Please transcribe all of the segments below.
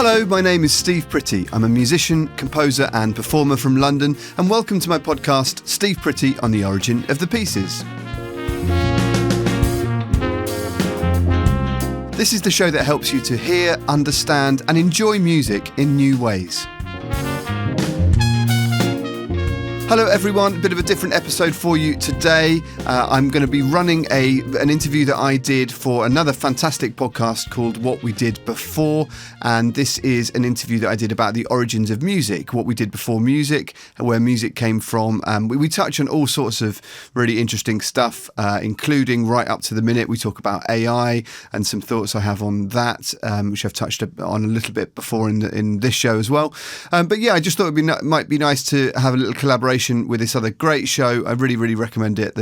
Hello, my name is Steve Pretty. I'm a musician, composer and performer from London, and welcome to my podcast, Steve Pretty on the Origin of the Pieces. This is the show that helps you to hear, understand and enjoy music in new ways. Hello everyone, a bit of a different episode for you today. I'm going to be running an interview that I did for another fantastic podcast called What We Did Before, and this is an interview that I did about the origins of music, what we did before music, where music came from. We touch on all sorts of really interesting stuff, including right up to the minute. We talk about AI and some thoughts I have on that, which I've touched on a little bit before in this show as well. But yeah, I just thought it might be nice to have a little collaboration with this other great show. I really, really recommend it.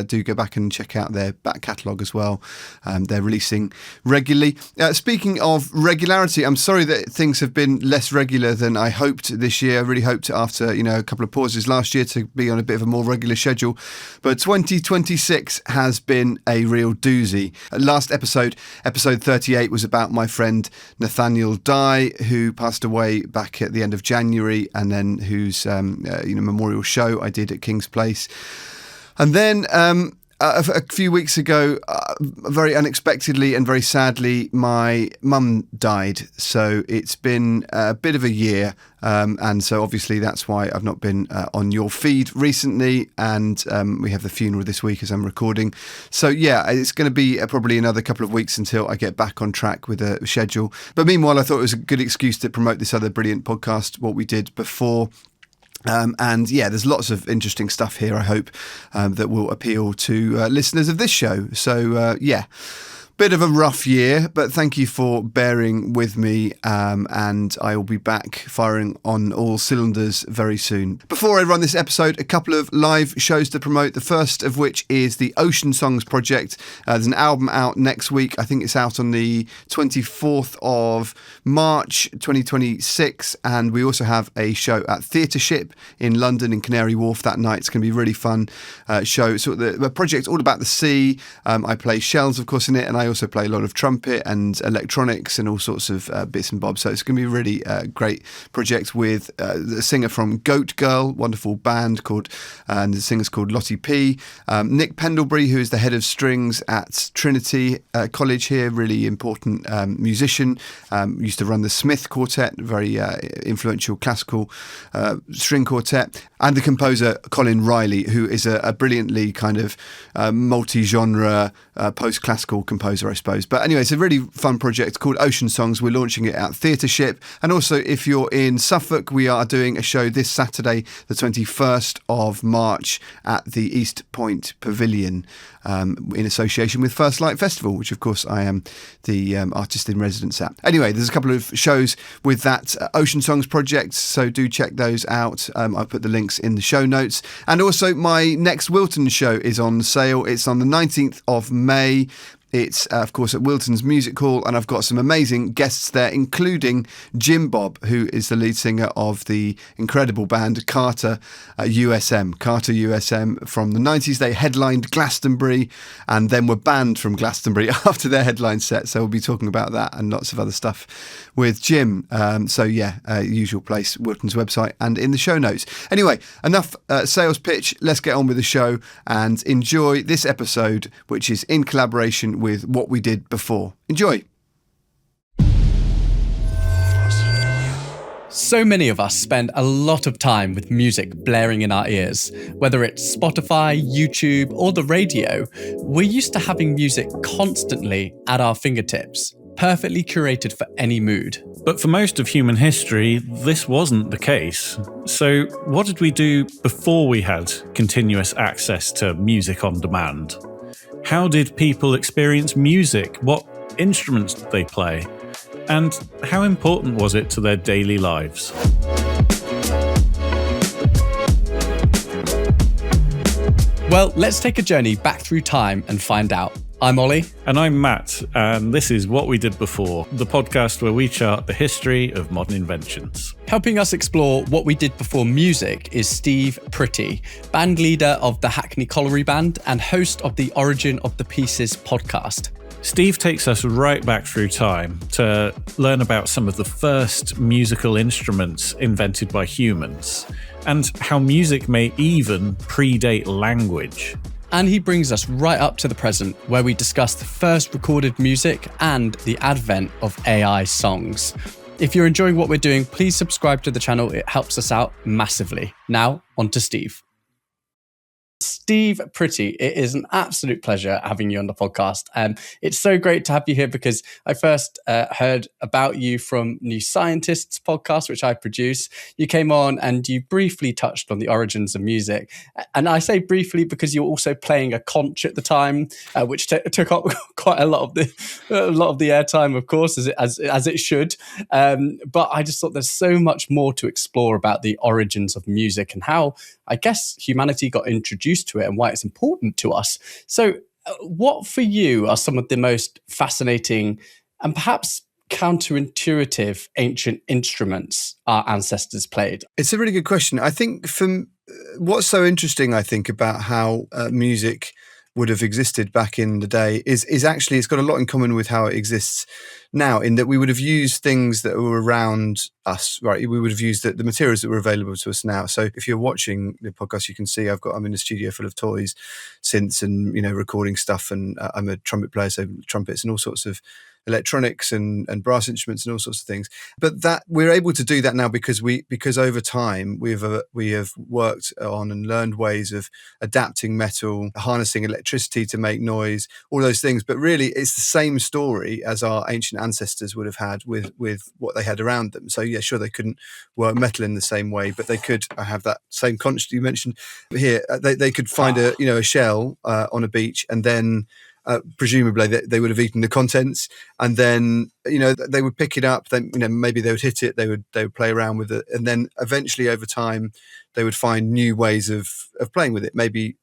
Do go back and check out their back catalogue as well. They're releasing regularly. Speaking of regularity, I'm sorry that things have been less regular than I hoped this year. I really hoped after a couple of pauses last year to be on a bit of a more regular schedule. But 2026 has been a real doozy. Last episode 38, was about my friend Nathaniel Dye, who passed away back at the end of January, and then whose memorial show I did at King's Place. And then a few weeks ago, very unexpectedly and very sadly, my mum died. So it's been a bit of a year. And so obviously that's why I've not been on your feed recently. And we have the funeral this week as I'm recording. So yeah, it's going to be probably another couple of weeks until I get back on track with a schedule. But meanwhile, I thought it was a good excuse to promote this other brilliant podcast, What We Did Before. And yeah, there's lots of interesting stuff here, I hope, that will appeal to listeners of this show. So yeah, bit of a rough year, but thank you for bearing with me, and I will be back firing on all cylinders very soon. Before I run this episode, a couple of live shows to promote, the first of which is the Ocean Songs Project. There's an album out next week. I think it's out on the 24th of March 2026, and we also have a show at Theatreship in London in Canary Wharf that night. It's going to be a really fun show. So the project's all about the sea. I play shells, of course, in it, and I also play a lot of trumpet and electronics and all sorts of bits and bobs. So it's going to be a really great project with the singer from Goat Girl, wonderful band and the singer's called Lottie P. Nick Pendlebury, who is the head of strings at Trinity College here, really important musician. Used to run the Smith Quartet, very influential classical string quartet. And the composer Colin Riley, who is a brilliantly kind of multi-genre post-classical composer, I suppose. But anyway, it's a really fun project called Ocean Songs. We're launching it at Theatreship. And also, if you're in Suffolk, we are doing a show this Saturday, the 21st of March at the East Point Pavilion, in association with First Light Festival, which of course I am the artist in residence at. Anyway, there's a couple of shows with that Ocean Songs project, so do check those out. I'll put the links in the show notes. And also, my next Wilton show is on sale. It's on the 19th of May. It's, of course, at Wilton's Music Hall, and I've got some amazing guests there, including Jim Bob, who is the lead singer of the incredible band Carter USM from the 90s. They headlined Glastonbury and then were banned from Glastonbury after their headline set. So we'll be talking about that and lots of other stuff with Jim. So yeah, usual place, Wilton's website and in the show notes. Anyway, enough sales pitch. Let's get on with the show and enjoy this episode, which is in collaboration with What We Did Before. Enjoy. So many of us spend a lot of time with music blaring in our ears. Whether it's Spotify, YouTube, or the radio, we're used to having music constantly at our fingertips, perfectly curated for any mood. But for most of human history, this wasn't the case. So what did we do before we had continuous access to music on demand? How did people experience music? What instruments did they play? And how important was it to their daily lives? Well, let's take a journey back through time and find out. I'm Ollie. And I'm Matt, and this is What We Did Before, the podcast where we chart the history of modern inventions. Helping us explore what we did before music is Steve Pretty, band leader of the Hackney Colliery Band and host of the Origin of the Pieces podcast. Steve takes us right back through time to learn about some of the first musical instruments invented by humans, and how music may even predate language. And he brings us right up to the present, where we discuss the first recorded music and the advent of AI songs. If you're enjoying what we're doing, please subscribe to the channel. It helps us out massively. Now, on to Steve. Steve Pretty, it is an absolute pleasure having you on the podcast. It's so great to have you here because I first heard about you from New Scientists podcast, which I produce. You came on and you briefly touched on the origins of music. And I say briefly because you were also playing a conch at the time, which took up quite a lot of the airtime, of course, as it should. But I just thought there's so much more to explore about the origins of music and how, I guess, humanity got introduced to it and why it's important to us. So what for you are some of the most fascinating and perhaps counterintuitive ancient instruments our ancestors played? It's a really good question. I think what's so interesting, I think, about how music would have existed back in the day is actually it's got a lot in common with how it exists now, in that we would have used things that were around us, right? We would have used the materials that were available to us now. So if you're watching the podcast, you can see I'm in a studio full of toys, synths, and recording stuff, and I'm a trumpet player, so trumpets and all sorts of electronics and brass instruments and all sorts of things. But that we're able to do that now because over time we have worked on and learned ways of adapting metal, harnessing electricity to make noise, all those things. But really, it's the same story as our ancient ancestors would have had with what they had around them. So yeah, sure, they couldn't work metal in the same way, but they could have that same conch you mentioned here. They could find a shell on a beach, and then presumably they would have eaten the contents, and then they would pick it up. Then maybe they would hit it. They would play around with it, and then eventually over time they would find new ways of playing with it.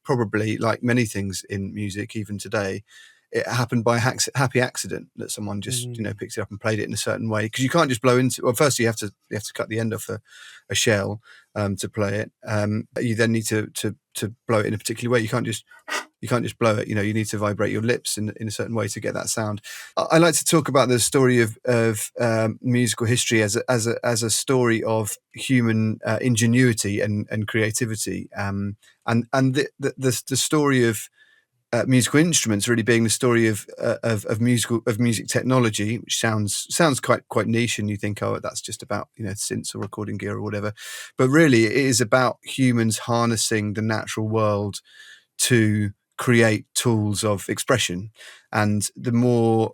Probably like many things in music, even today, it happened by happy accident that someone just picked it up and played it in a certain way, because you can't just blow into. Well, first you have to cut the end off a shell to play it. You then need to blow it in a particular way. You can't just blow it. You need to vibrate your lips in a certain way to get that sound. I like to talk about the story of musical history as a story of human ingenuity and creativity, and the story of musical instruments really being the story of music technology, which sounds quite niche, and you think, oh, that's just about synths or recording gear or whatever, but really it is about humans harnessing the natural world to create tools of expression. And the more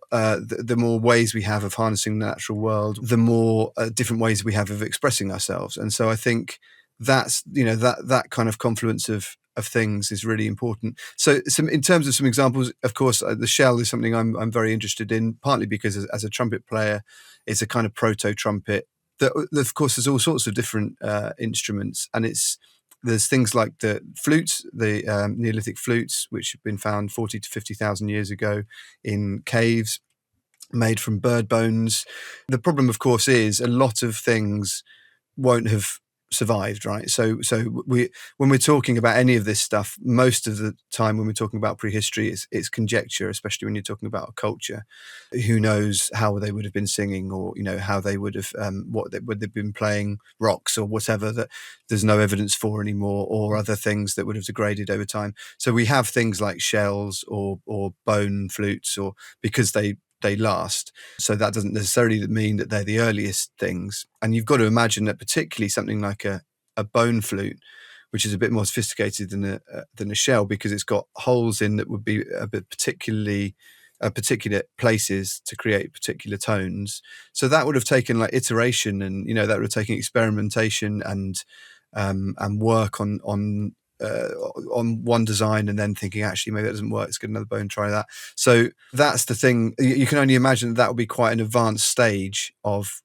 ways we have of harnessing the natural world, the more different ways we have of expressing ourselves. And so I think that's that kind of confluence of things is really important. So in terms of some examples, of course, the shell is something I'm very interested in, partly because as a trumpet player, it's a kind of proto trumpet. Of course, there's all sorts of different instruments, and there's things like the flutes, the Neolithic flutes, which have been found 40 to 50,000 years ago in caves, made from bird bones. The problem, of course, is a lot of things won't have survived, right? So when we're talking about any of this stuff, most of the time when we're talking about prehistory, it's conjecture, especially when you're talking about a culture. Who knows how they would have been singing, or how they would have would they've been playing rocks or whatever that there's no evidence for anymore, or other things that would have degraded over time. So we have things like shells or bone flutes, or because they last. So that doesn't necessarily mean that they're the earliest things. And you've got to imagine that particularly something like a bone flute, which is a bit more sophisticated than a shell, because it's got holes in that would be a bit particular places to create particular tones. So that would have taken like iteration, and that would have taken experimentation and work on one design, and then thinking, actually, maybe that doesn't work, let's get another bone, try that. So that's the thing. You can only imagine that would be quite an advanced stage of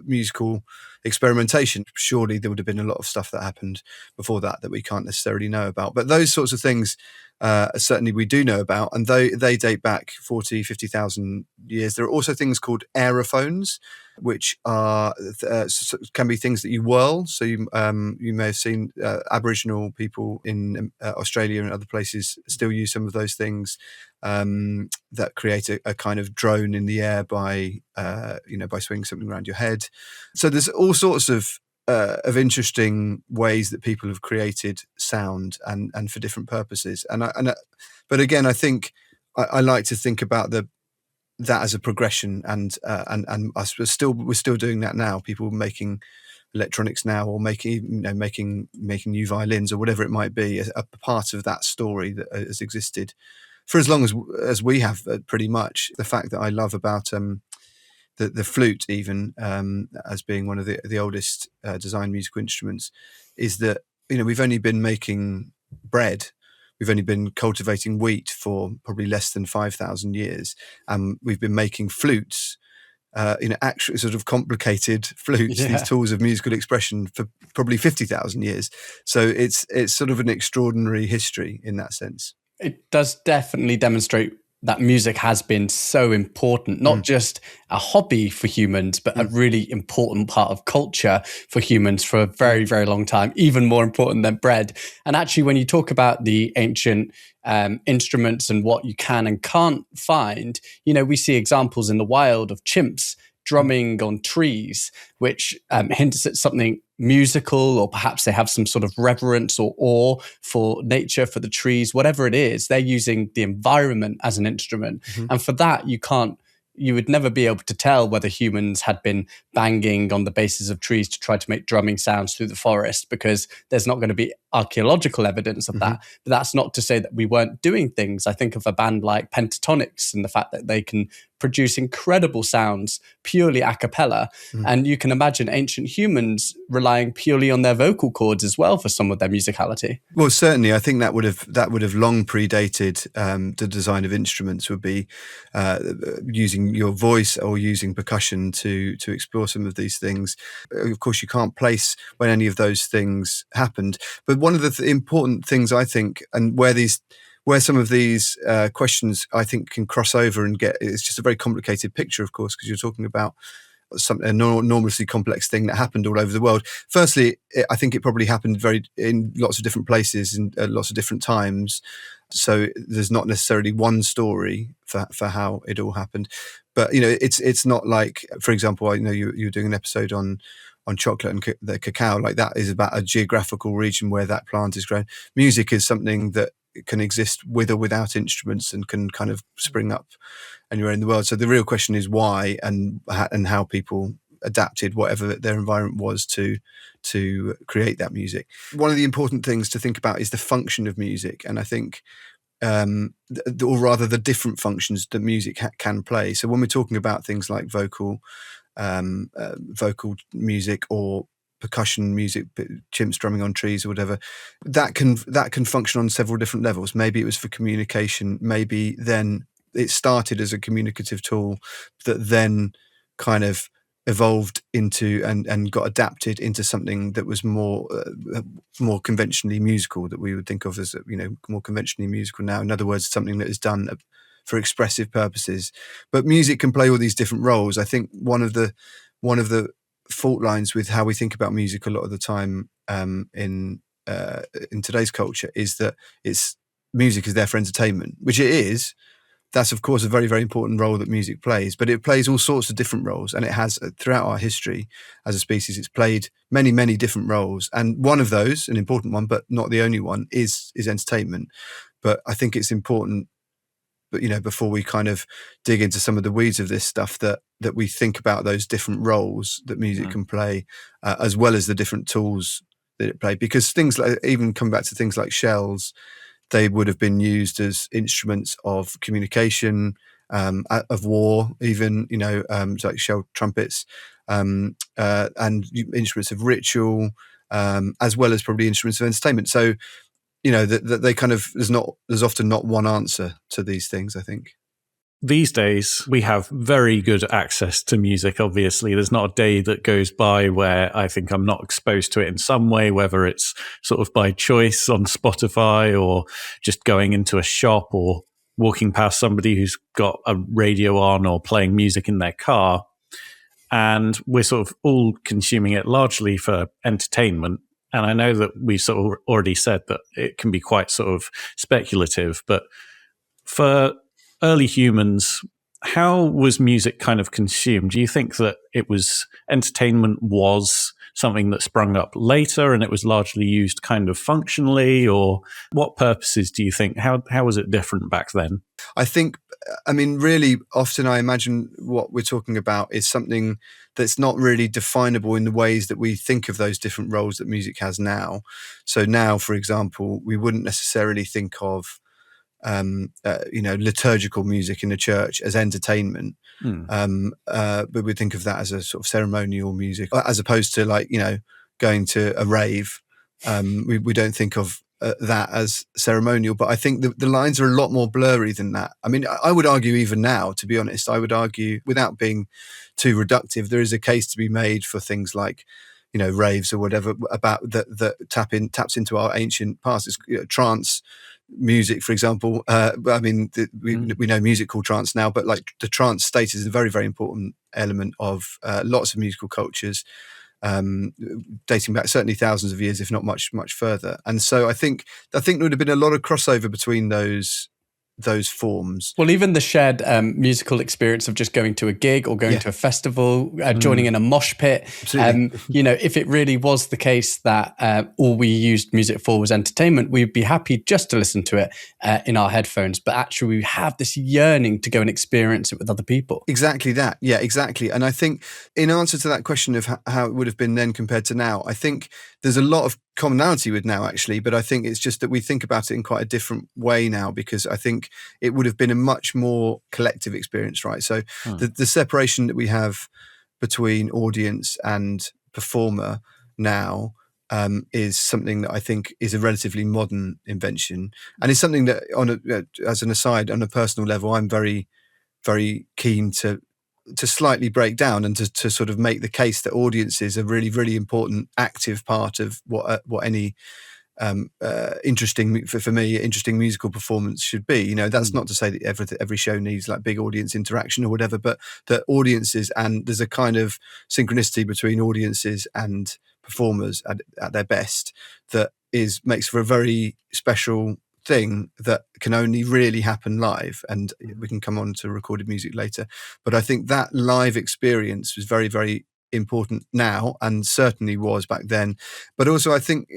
musical experimentation. Surely there would have been a lot of stuff that happened before that we can't necessarily know about. But those sorts of things certainly we do know about, and they date back 40, 50,000 years. There are also things called aerophones, which are can be things that you whirl. So you may have seen Aboriginal people in Australia and other places still use some of those things that create a kind of drone in the air by swinging something around your head. So there's all sorts of interesting ways that people have created sound and for different purposes. But again, I think I like to think about that as a progression, and we're still doing that now. People making electronics now, or making new violins or whatever it might be, a part of that story that has existed for as long as we have, pretty much. The fact that I love about the flute, even as being one of the oldest designed musical instruments, is that we've only been making bread. We've only been cultivating wheat for probably less than 5,000 years. We've been making flutes, actually sort of complicated flutes, these tools of musical expression, for probably 50,000 years. So it's sort of an extraordinary history in that sense. It does definitely demonstrate that music has been so important, not just a hobby for humans, but a really important part of culture for humans for a very, very long time, even more important than bread. And actually, when you talk about the ancient instruments and what you can and can't find, we see examples in the wild of chimps drumming on trees, which hints at something musical, or perhaps they have some sort of reverence or awe for nature, for the trees, whatever it is. They're using the environment as an instrument. And for that, you would never be able to tell whether humans had been banging on the bases of trees to try to make drumming sounds through the forest, because there's not going to be archaeological evidence of that. But that's not to say that we weren't doing things. I think of a band like Pentatonics and the fact that they can produce incredible sounds purely a cappella. And you can imagine ancient humans relying purely on their vocal cords as well for some of their musicality. Well, certainly, I think that would have long predated the design of instruments. Would be using your voice or using percussion to explore some of these things. Of course, you can't place when any of those things happened. But one of the important things, I think, and where some of these questions, I think, can cross over and it's just a very complicated picture, of course, because you're talking about an enormously complex thing that happened all over the world. Firstly, I think it probably happened in lots of different places and at lots of different times. So there's not necessarily one story for how it all happened. But, it's not like, for example, I know you were doing an episode on chocolate and the cacao. Like, that is about a geographical region where that plant is grown. Music is something that can exist with or without instruments and can kind of spring up anywhere in the world. So the real question is why and how people adapted whatever their environment was to create that music. One of the important things to think about is the function of music, and I think or rather the different functions that music can play. So when we're talking about things like vocal music or percussion music, chimps drumming on trees or whatever, that can function on several different levels. Maybe it was for communication. Maybe then it started as a communicative tool that then kind of evolved into and got adapted into something that was more conventionally musical, that we would think of as more conventionally musical now. In other words, something that is done for expressive purposes. But music can play all these different roles. I think one of the fault lines with how we think about music a lot of the time in today's culture is that music is there for entertainment, which it is. That's, of course, a very, very important role that music plays, but it plays all sorts of different roles, and it has throughout our history as a species. It's played many, many different roles, and one of those, an important one, but not the only one, is entertainment. But I think it's important, but before we kind of dig into some of the weeds of this stuff, that we think about those different roles that music can play, as well as the different tools that it played. Because things like, even come back to things like shells, they would have been used as instruments of communication, of war, even, like shell trumpets, and instruments of ritual, as well as probably instruments of entertainment. So, that they kind of, there's often not one answer to these things, I think. these days we have very good access to music. Obviously, there's not a day that goes by where I think I'm not exposed to it in some way, whether it's sort of by choice on Spotify or just going into a shop or walking past somebody who's got a radio on or playing music in their car. And we're sort of all consuming it largely for entertainment. And I know that we sort of already said that it can be quite sort of speculative, but for early humans, how was music kind of consumed? Do you think that it was entertainment was something that sprung up later and it was largely used kind of functionally, or what purposes do you think? How was it different back then? I think, I mean, really often I imagine what we're talking about is something that's not really definable in the ways that we think of those different roles that music has now. So now, for example, we wouldn't necessarily think of liturgical music in a church as entertainment, but we think of that as a sort of ceremonial music, as opposed to going to a rave. We don't think of that as ceremonial, but I think the lines are a lot more blurry than that. I mean, I would argue even now, to be honest, I would argue without being too reductive, there is a case to be made for things like, raves or whatever about that taps into our ancient past. It's, trance music, for example. We know music called trance now, but like the trance state is a very, very important element of lots of musical cultures, dating back certainly thousands of years, if not much, much further. And so I think there would have been a lot of crossover between those forms. Well, even the shared musical experience of just going to a gig or going to a festival, joining in a mosh pit. If it really was the case that all we used music for was entertainment, we'd be happy just to listen to it in our headphones. But actually, we have this yearning to go and experience it with other people. Exactly that. Yeah, exactly. And I think in answer to that question of how it would have been then compared to now, I think there's a lot of commonality with now, actually, but I think it's just that we think about it in quite a different way now, because I think it would have been a much more collective experience, right? So the separation that we have between audience and performer now is something that I think is a relatively modern invention, and it's something that, as an aside, on a personal level, I'm very, very keen to slightly break down and to sort of make the case that audiences are really, really important, active part of what any interesting musical performance should be. That's not to say that every show needs like big audience interaction or whatever, but that audiences, and there's a kind of synchronicity between audiences and performers at their best that makes for a very special thing that can only really happen live. And we can come on to recorded music later, but I think that live experience was very, very important now, and certainly was back then. But also I think,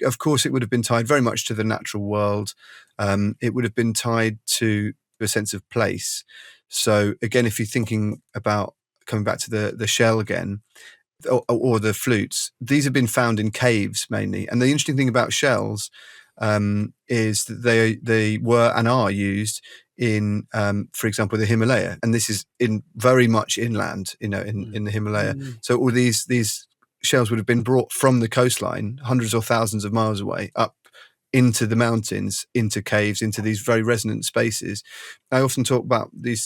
of course, it would have been tied very much to the natural world. It would have been tied to a sense of place. So again, if you're thinking about coming back to the shell again, or the flutes, these have been found in caves mainly. And the interesting thing about shells is that they were and are used in, for example, the Himalaya, and this is in very much inland, in the Himalaya. So all these shells would have been brought from the coastline, hundreds or thousands of miles away, up into the mountains, into caves, into these very resonant spaces. I often talk about the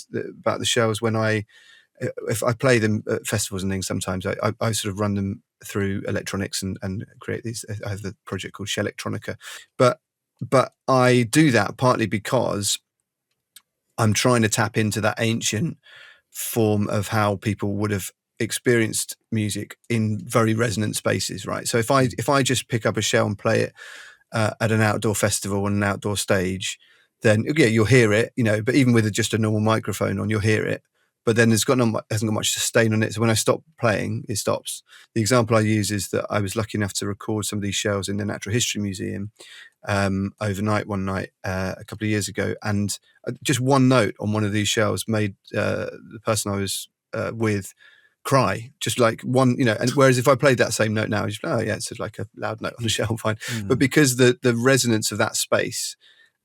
shells when if I play them at festivals and things. Sometimes I sort of run them through electronics and create these. I have the project called Shellectronica, but I do that partly because I'm trying to tap into that ancient form of how people would have experienced music in very resonant spaces, right? So if I just pick up a shell and play it at an outdoor festival on an outdoor stage, then you'll hear it, but even with just a normal microphone on, you'll hear it. But then hasn't got much sustain on it. So when I stop playing, it stops. The example I use is that I was lucky enough to record some of these shells in the Natural History Museum overnight one night a couple of years ago. And just one note on one of these shells made the person I was with cry, just like one, and whereas if I played that same note now, it's it's like a loud note on the shell, fine. But because the resonance of that space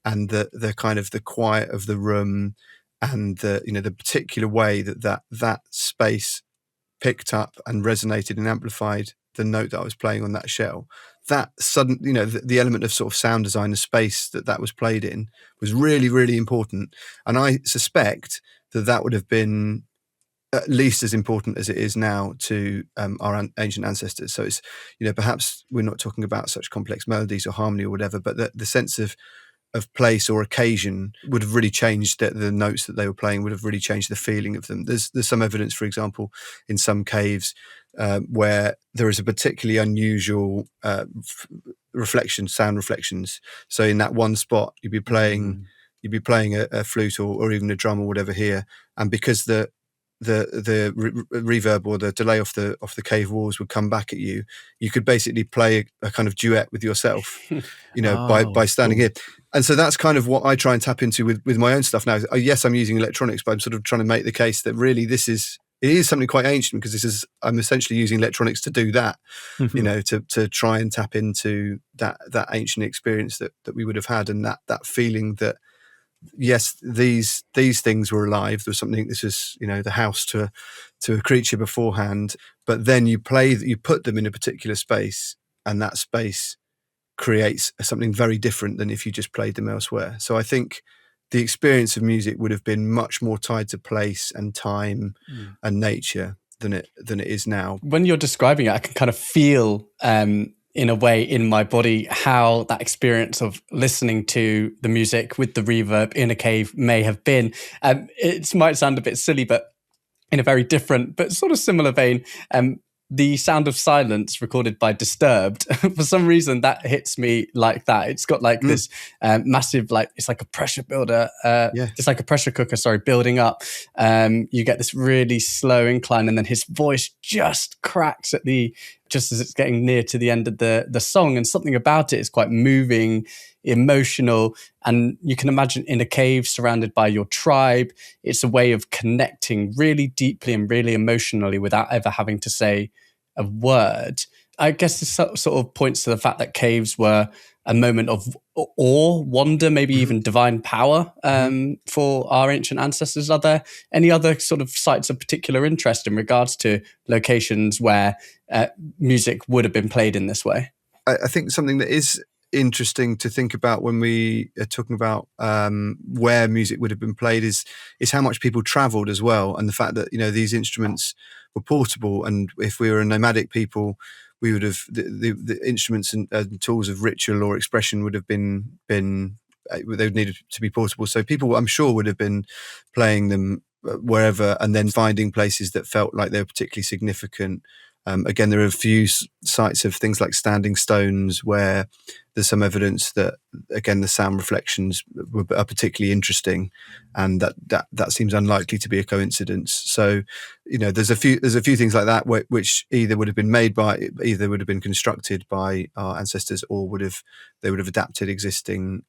and the kind of the quiet of the room, and the particular way that space picked up and resonated and amplified the note that I was playing on that shell, that sudden, the element of sort of sound design, the space that was played in was really, really important. And I suspect that would have been at least as important as it is now to our ancient ancestors. So it's, perhaps we're not talking about such complex melodies or harmony or whatever, but the sense of place or occasion would have really changed the notes that they were playing, would have really changed the feeling of them. There's some evidence, for example, in some caves where there is a particularly unusual sound reflections. So in that one spot, you'd be playing a flute or even a drum or whatever here, and because the reverb or the delay off the cave walls would come back at you, you could basically play a kind of duet with yourself, by standing here. And so that's kind of what I try and tap into with my own stuff now. Yes, I'm using electronics, but I'm sort of trying to make the case that really it is something quite ancient, because I'm essentially using electronics to do that, to try and tap into that ancient experience that we would have had, and that feeling that, yes, these things were alive. There was something. This is, the house to a creature beforehand. But then you put them in a particular space, and that space creates something very different than if you just played them elsewhere. So I think the experience of music would have been much more tied to place and time and nature than it is now. When you're describing it, I can kind of feel in a way in my body how that experience of listening to the music with the reverb in a cave may have been. It might sound a bit silly, but in a very different but sort of similar vein, the sound of silence recorded by Disturbed, for some reason that hits me like that. It's got like this massive, it's like a pressure builder. It's like a pressure cooker, building up. You get this really slow incline, and then his voice just cracks just as it's getting near to the end of the song. And something about it is quite moving, emotional. And you can imagine in a cave surrounded by your tribe, it's a way of connecting really deeply and really emotionally without ever having to say a word. I guess this sort of points to the fact that caves were a moment of awe, wonder, maybe even divine power for our ancient ancestors. Are there any other sort of sites of particular interest in regards to locations where music would have been played in this way? I think something that is interesting to think about when we are talking about where music would have been played is how much people travelled as well, and the fact that these instruments were portable. And if we were a nomadic people, we would have the instruments and tools of ritual or expression would have been they would need to be portable. So people, I'm sure, would have been playing them wherever, and then finding places that felt like they were particularly significant. Again, there are a few sites of things like standing stones where there's some evidence that, again, the sound reflections are particularly interesting, and that seems unlikely to be a coincidence. So, there's a few things like that which either would have been constructed by our ancestors, or they would have adapted existing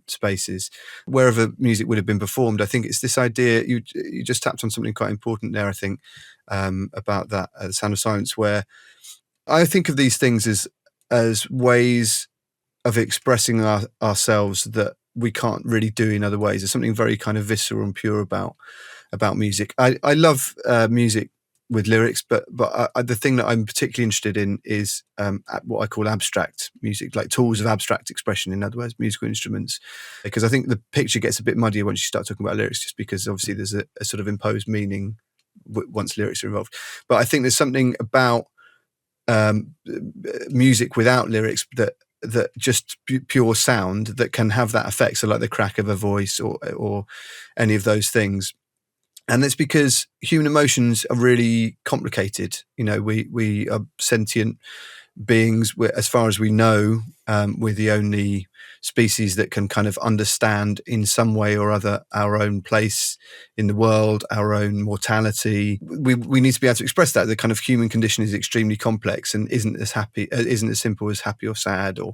spaces. Wherever music would have been performed, I think it's this idea, you just tapped on something quite important there, I think, about that the sound of silence, where I think of these things as ways of expressing ourselves that we can't really do in other ways. There's something very kind of visceral and pure about music. I love music with lyrics, but the thing that I'm particularly interested in is what I call abstract music, like tools of abstract expression, in other words, musical instruments. Because I think the picture gets a bit muddier once you start talking about lyrics, just because obviously there's a sort of imposed meaning once lyrics are involved. But I think there's something about music without lyrics that just pure sound that can have that effect. So like the crack of a voice or any of those things. And it's because human emotions are really complicated. We are sentient beings. As far as we know, we're the only species that can kind of understand in some way or other our own place in the world, our own mortality. We need to be able to express that. The kind of human condition is extremely complex and isn't as simple as happy or sad, or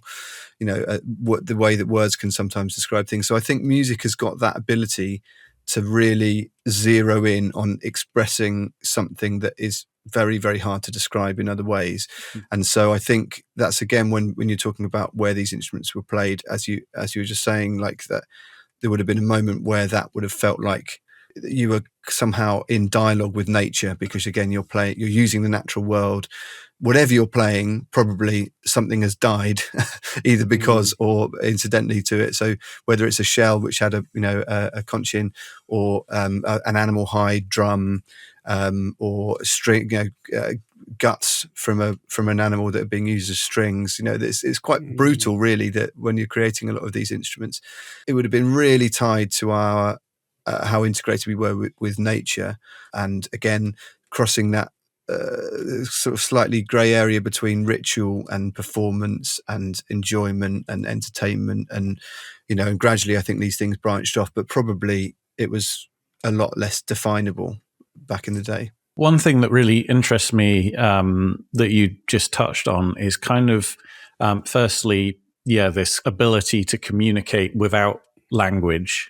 the way that words can sometimes describe things. So I think music has got that ability to really zero in on expressing something that is very, very hard to describe in other ways. And so I think that's, again, when you're talking about where these instruments were played, as you were just saying, like that there would have been a moment where that would have felt like you were somehow in dialogue with nature, because again, you're using the natural world, whatever you're playing, probably something has died, either because or incidentally to it. So whether it's a shell which had a conch in, or an animal hide drum, or string, guts from an animal that are being used as strings. It's quite brutal, really, that when you're creating a lot of these instruments, it would have been really tied to our how integrated we were with nature, and again crossing that sort of slightly grey area between ritual and performance and enjoyment and entertainment, and and gradually I think these things branched off, but probably it was a lot less definable back in the day. One thing that really interests me that you just touched on is kind of, firstly, this ability to communicate without language,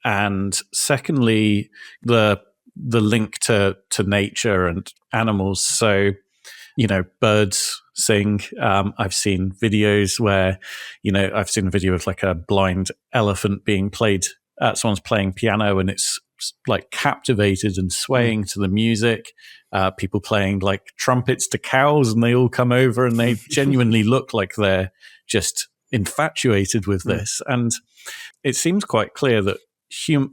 and secondly, the link to nature and animals. So, birds sing. I've seen videos where, I've seen a video of like a blind elephant being played. Someone's playing piano and it's like captivated and swaying to the music. People playing like trumpets to cows, and they all come over and they genuinely look like they're just infatuated with this. And it seems quite clear that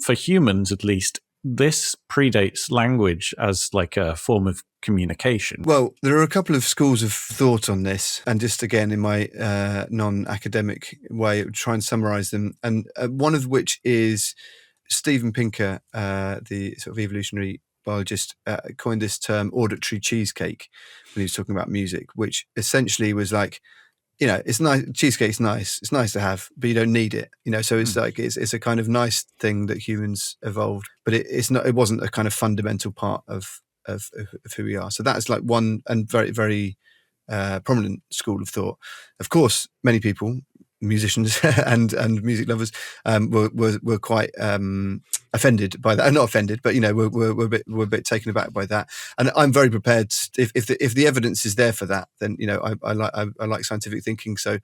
for humans, at least, this predates language as like a form of communication. Well, there are a couple of schools of thought on this, and just again in my non-academic way, try and summarize them. And one of which is Steven Pinker, the sort of evolutionary biologist, coined this term auditory cheesecake when he was talking about music, which essentially was like, it's nice. Cheesecake's nice. It's nice to have, but you don't need it. So it's like it's a kind of nice thing that humans evolved, but it's not. It wasn't a kind of fundamental part of who we are. So that's like one and very, very prominent school of thought. Of course, many people, musicians and music lovers, were quite offended by that. Not offended, but we're a bit taken aback by that. And I'm very prepared if the evidence is there for that, then I like scientific thinking, so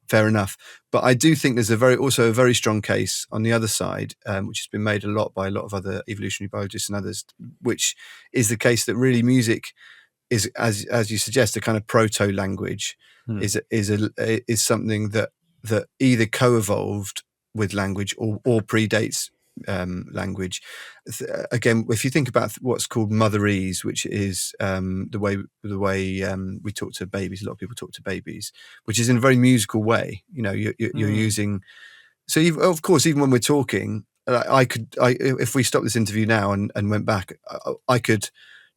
fair enough. But I do think there's also a very strong case on the other side, which has been made a lot by a lot of other evolutionary biologists and others, which is the case that really music is, as you suggest, a kind of proto language, is something that either co-evolved with language or predates language. Again, if you think about what's called motherese, which is the way we talk to babies, a lot of people talk to babies, which is in a very musical way. You're using. So of course, even when we're talking, if we stop this interview now and went back, I could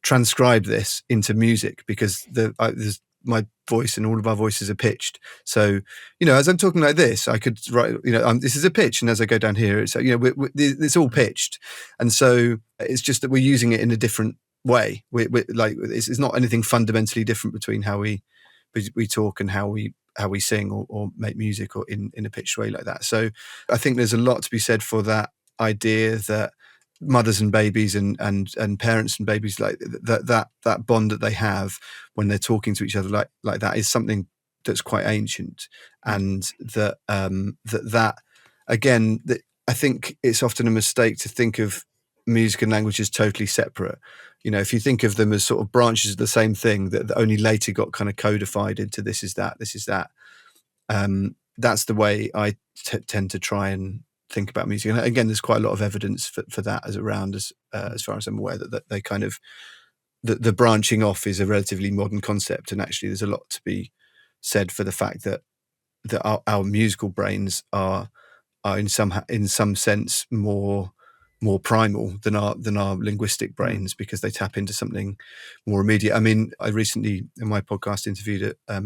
transcribe this into music, because there's my voice and all of our voices are pitched. So, as I'm talking like this, I could write, this is a pitch. And as I go down here, it's, it's all pitched. And so it's just that we're using it in a different way. We're like, it's not anything fundamentally different between how we talk and how we sing or make music, or in a pitched way like that. So I think there's a lot to be said for that idea that mothers and babies and parents and babies, like that bond that they have when they're talking to each other like that, is something that's quite ancient, and that again, I think it's often a mistake to think of music and language as totally separate. If you think of them as sort of branches of the same thing that only later got kind of codified into this is that. That's the way I tend to try and think about music. And again, there's quite a lot of evidence for that as far as I'm aware, that they kind of the branching off is a relatively modern concept, and actually there's a lot to be said for the fact that our musical brains are in some sense more primal than our linguistic brains, because they tap into something more immediate. I mean, I recently in my podcast interviewed a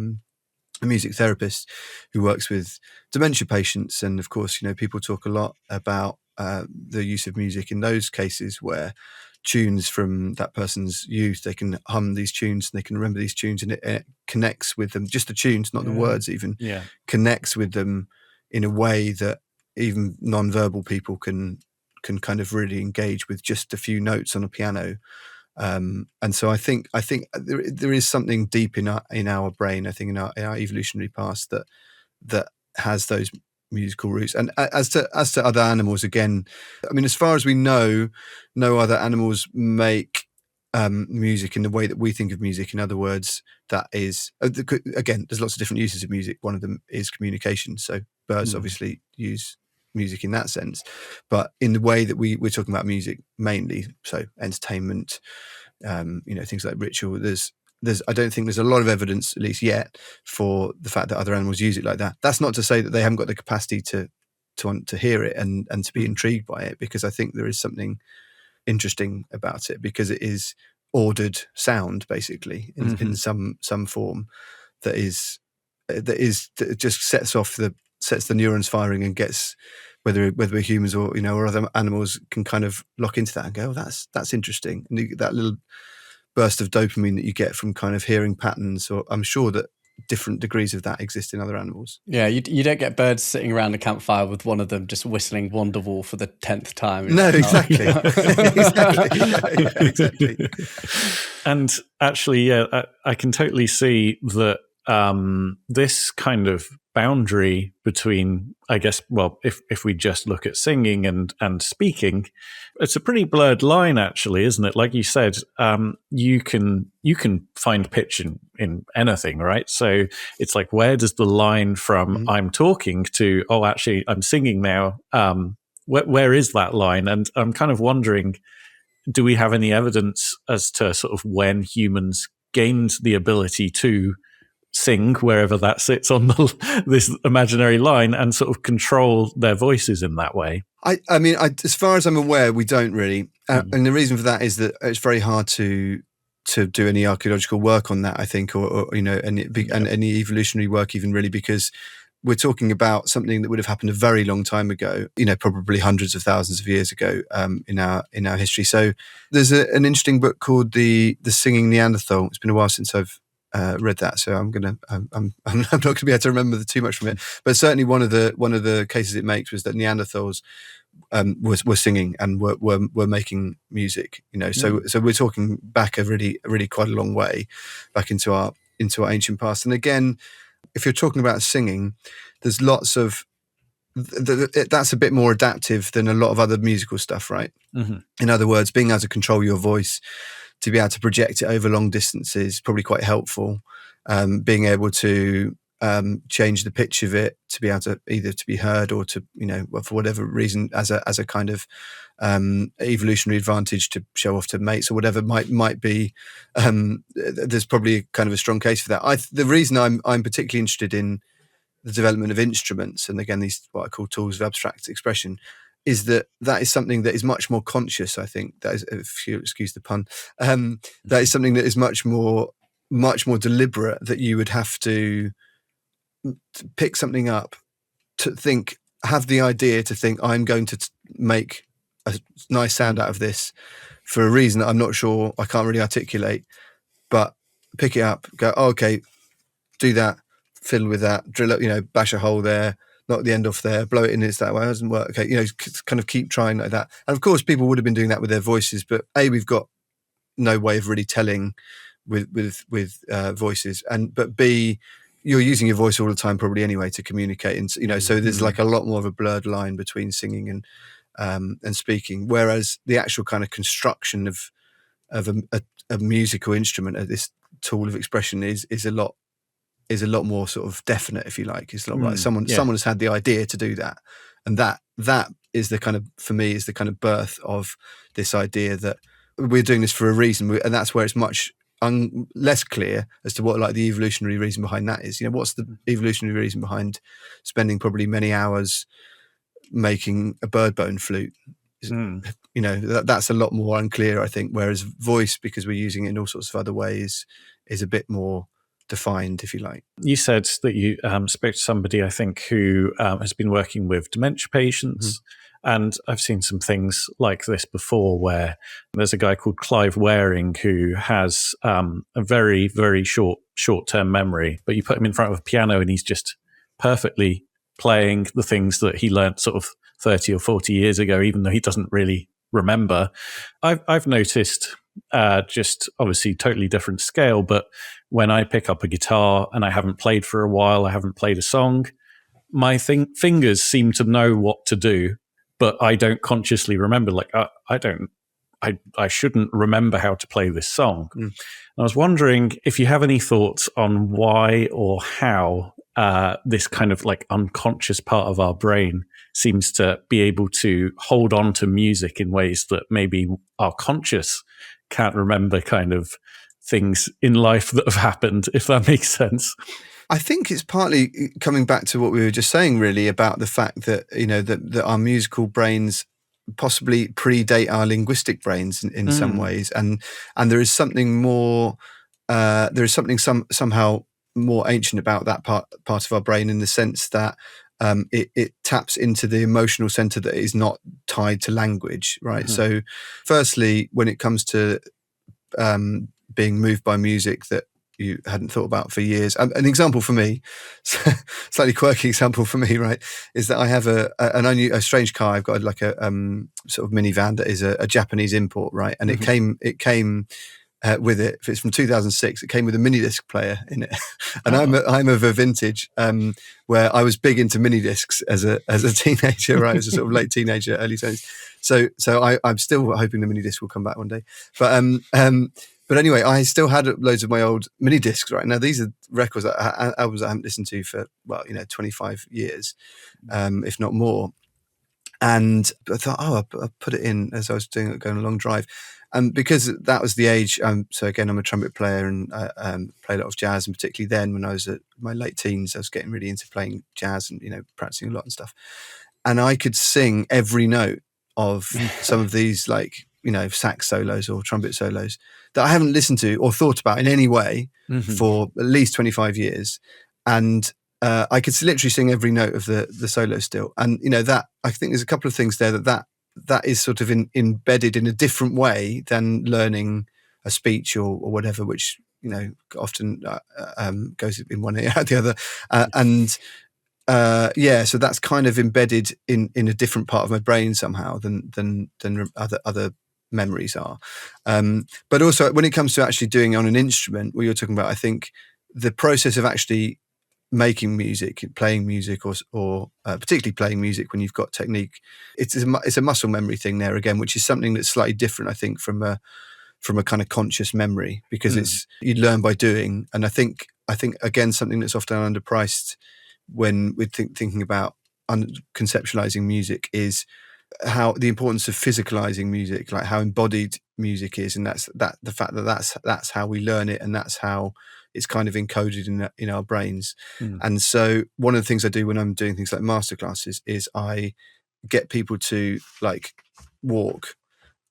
music therapist who works with dementia patients, and of course, people talk a lot about the use of music in those cases where tunes from that person's youth, they can hum these tunes and they can remember these tunes, and it connects with them. Just the tunes, not the words even, connects with them in a way that even non-verbal people can kind of really engage with just a few notes on a piano. And so I think there is something deep in our brain, I think in our evolutionary past that has those musical roots. And as to other animals, again, I mean, as far as we know, no other animals make music in the way that we think of music. In other words, that is, again, there's lots of different uses of music. One of them is communication. So birds obviously use music in that sense, but in the way that we're talking about music mainly, so entertainment, things like ritual, I don't think there's a lot of evidence, at least yet, for the fact that other animals use it like that. That's not to say that they haven't got the capacity to hear it and to be intrigued by it, because I think there is something interesting about it, because it is ordered sound basically in some form that just sets the neurons firing and gets, whether we're humans or or other animals, can kind of lock into that and go, oh, that's interesting, and that little burst of dopamine that you get from kind of hearing patterns. Or I'm sure that different degrees of that exist in other animals. Yeah, you don't get birds sitting around a campfire with one of them just whistling Wonderwall for the 10th time. No, exactly. Exactly. And actually, yeah, I can totally see that this kind of boundary between, I guess, well, if we just look at singing and speaking, it's a pretty blurred line, actually, isn't it? Like you said, you can find pitch in anything, right? So it's like, where does the line from I'm talking to, oh, actually, I'm singing now? Where is that line? And I'm kind of wondering, do we have any evidence as to sort of when humans gained the ability to sing, wherever that sits on this imaginary line, and sort of control their voices in that way? I mean, as far as I'm aware, we don't really. And the reason for that is that it's very hard to do any archaeological work on that, I think, or and any evolutionary work even, really, because we're talking about something that would have happened a very long time ago, probably hundreds of thousands of years ago in our history. So there's an interesting book called The Singing Neanderthal. It's been a while since I've read that, so I'm not going to be able to remember too much from it. But certainly one of the cases it makes was that Neanderthals were singing and were making music. So we're talking back a really quite a long way back into our ancient past. And again, if you're talking about singing, there's lots of that's a bit more adaptive than a lot of other musical stuff, right? Mm-hmm. In other words, being able to control your voice, to be able to project it over long distances, probably quite helpful. Being able to change the pitch of it to be able to either to be heard or to, for whatever reason, as a kind of evolutionary advantage to show off to mates or whatever might be. There's probably kind of a strong case for that. The reason I'm particularly interested in the development of instruments, and again, these what I call tools of abstract expression, is that is something that is much more conscious. I think that is, if you excuse the pun, that is something that is much more deliberate, that you would have to pick something up, to think, have the idea to think, I'm going to make a nice sound out of this for a reason that I'm not sure, I can't really articulate, but pick it up, go, oh, okay, do that, fiddle with that, drill it, bash a hole there, knock the end off there, blow it in, it's that way, it doesn't work, okay, kind of keep trying like that. And of course people would have been doing that with their voices, but we've got no way of really telling with voices, but B, you're using your voice all the time probably anyway to communicate, and so there's like a lot more of a blurred line between singing and speaking, whereas the actual kind of construction of a musical instrument, this tool of expression, is a lot more sort of definite, if you like. It's not like someone has had the idea to do that, and that is the kind of, for me, is the kind of birth of this idea that we're doing this for a reason, and that's where it's much less clear as to what like the evolutionary reason behind that is. What's the evolutionary reason behind spending probably many hours making a bird bone flute? That's a lot more unclear, I think, whereas voice, because we're using it in all sorts of other ways, is a bit more defined, if you like. You said that you spoke to somebody, I think, who has been working with dementia patients. And I've seen some things like this before, where there's a guy called Clive Waring who has a very, very short-term memory, but you put him in front of a piano and he's just perfectly playing the things that he learnt sort of 30 or 40 years ago, even though he doesn't really remember. I've noticed, just obviously totally different scale, but when I pick up a guitar and I haven't played for a while, I haven't played a song, my fingers seem to know what to do, but I don't consciously remember. Like, I don't I shouldn't remember how to play this song. I was wondering if you have any thoughts on why or how this kind of like unconscious part of our brain seems to be able to hold on to music in ways that maybe our conscious can't remember kind of things in life that have happened, if that makes sense. I think it's partly coming back to what we were just saying, really, about the fact that, that our musical brains possibly predate our linguistic brains in some ways, and there is something more. There is something somehow more ancient about that part of our brain, in the sense that it taps into the emotional center that is not tied to language, right? So, firstly, when it comes to being moved by music that you hadn't thought about for years. An example for me, slightly quirky example for me, right, is that I have a strange car. I've got like a sort of minivan that is a Japanese import, right, and it came with it. It's from 2006. It came with a mini disc player in it, and I'm of a vintage where I was big into mini discs as a teenager, right, as a sort of late teenager, early 20s. So I'm still hoping the mini disc will come back one day, But anyway, I still had loads of my old mini discs, right? Now, these are records, albums I haven't listened to for, 25 years, if not more. And I thought, I'll put it in as I was going a long drive. And because that was the age, so again, I'm a trumpet player and play a lot of jazz. And particularly then, when I was at my late teens, I was getting really into playing jazz and, practicing a lot and stuff. And I could sing every note of some of these, like, sax solos or trumpet solos that I haven't listened to or thought about in any way for at least 25 years. And I could literally sing every note of the solo still. And, that, I think there's a couple of things there that is sort of embedded in a different way than learning a speech or whatever, which, often goes in one ear out the other. So that's kind of embedded in a different part of my brain somehow than other memories are. But also when it comes to actually doing on an instrument, what you're talking about, I think the process of actually making music, playing music, or particularly playing music when you've got technique, it's a muscle memory thing there again, which is something that's slightly different, I think, from a kind of conscious memory, because it's you learn by doing. And I think again, something that's often underpriced when we're thinking about conceptualizing music is how the importance of physicalizing music, like how embodied music is, and that's the fact that that's how we learn it, and that's how it's kind of encoded in our brains. And so one of the things I do when I'm doing things like masterclasses is I get people to like walk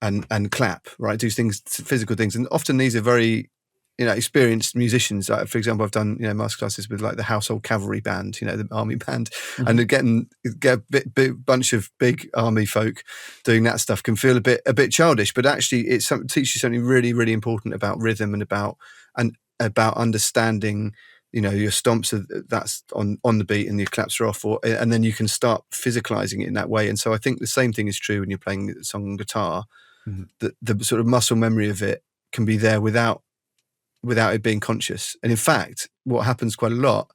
and clap, right? Do things, physical things, and often these are very experienced musicians. Like, for example, I've done masterclasses with like the Household Cavalry Band, the army band, and get a bunch of big army folk doing that stuff can feel a bit childish, but actually it teaches you something really, really important about rhythm and about understanding. Your stomps that's on the beat and your claps are off, and then you can start physicalizing it in that way. And so I think the same thing is true when you're playing the song on guitar. The sort of muscle memory of it can be there without it being conscious. And in fact, what happens quite a lot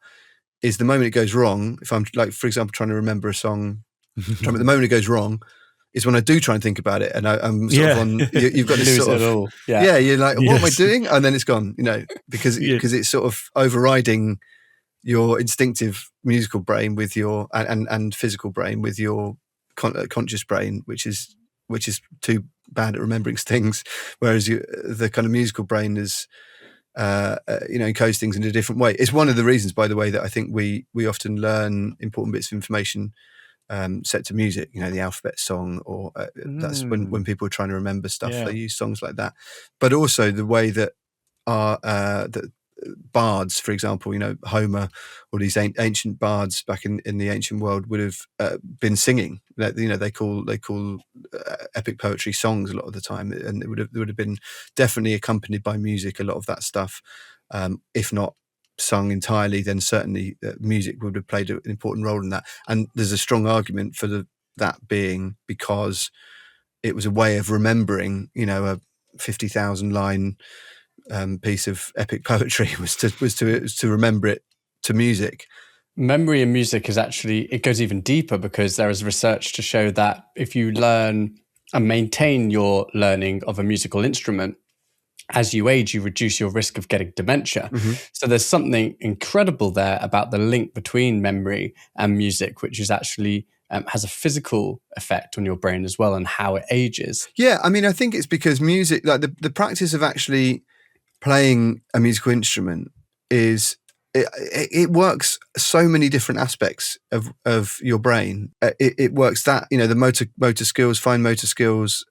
is the moment it goes wrong, if I'm like, for example, trying to remember a song, the moment it goes wrong is when I do try and think about it, and I'm sort of on. You've got this sort of you're like, what am I doing? And then it's gone, because it's sort of overriding your instinctive musical brain with your and physical brain with your conscious brain, which is too bad at remembering things, whereas the kind of musical brain is. Encodes things in a different way. It's one of the reasons, by the way, that I think we often learn important bits of information set to music. The alphabet song, or that's when people are trying to remember stuff. They use songs like that. But also the way that that bards, for example, Homer or these ancient bards back in the ancient world would have been singing. They call epic poetry songs a lot of the time, and it would have been definitely accompanied by music. A lot of that stuff, if not sung entirely, then certainly music would have played an important role in that. And there's a strong argument for that being because it was a way of remembering, a 50,000 line piece of epic poetry was to remember it to music. Memory and music is actually, it goes even deeper, because there is research to show that if you learn and maintain your learning of a musical instrument, as you age, you reduce your risk of getting dementia. So there's something incredible there about the link between memory and music, which is actually has a physical effect on your brain as well and how it ages. Yeah, I mean, I think it's because music, like the practice of actually playing a musical instrument is, it works so many different aspects of your brain. It works that, the motor skills, fine motor skills.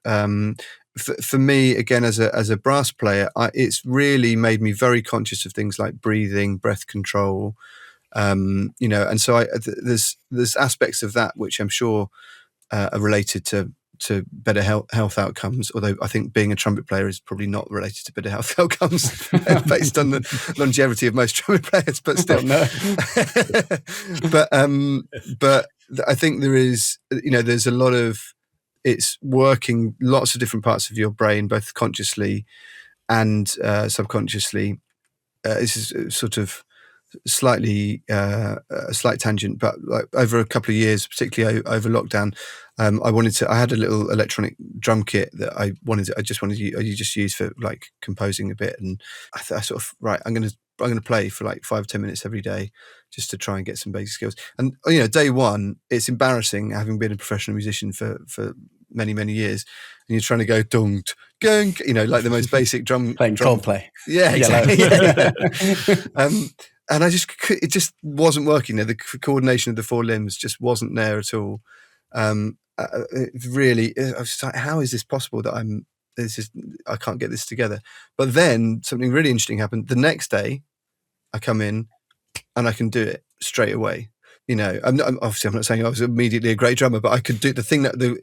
For me, again, as a brass player, it's really made me very conscious of things like breathing, breath control, and so there's aspects of that which I'm sure are related to better health outcomes, although I think being a trumpet player is probably not related to better health outcomes based on the longevity of most trumpet players, but still. No. but I think there is, there's a lot of, it's working lots of different parts of your brain, both consciously and subconsciously. This is sort of slightly a slight tangent, but like over a couple of years, particularly over lockdown, I had a little electronic drum kit that I just wanted to use for like composing a bit, and I sort of, right, I'm going to play for like 5-10 minutes every day just to try and get some basic skills. And day one, it's embarrassing having been a professional musician for many years, and you're trying to go dung gang, like the most basic drum Coldplay. Yeah, exactly. Yeah. And it just wasn't working there. The coordination of the four limbs just wasn't there at all. Really, I was just like, how is this possible that I can't get this together? But then something really interesting happened. The next day, I come in and I can do it straight away. I'm not saying I was immediately a great drummer, but I could do the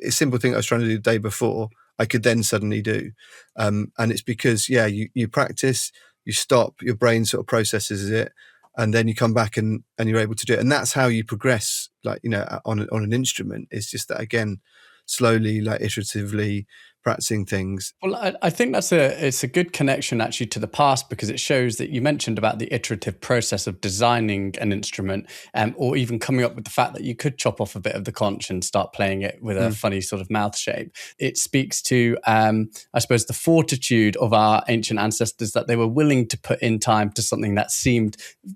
simple thing I was trying to do the day before, I could then suddenly do. And it's because, you practice, you stop, your brain sort of processes it, and then you come back and you're able to do it. And that's how you progress, like, on an instrument. It's just that, again, slowly, like iteratively practicing things. Well, I think it's a good connection actually to the past, because it shows that you mentioned about the iterative process of designing an instrument, or even coming up with the fact that you could chop off a bit of the conch and start playing it with a funny sort of mouth shape. It speaks to, I suppose, the fortitude of our ancient ancestors, that they were willing to put in time to something that seemed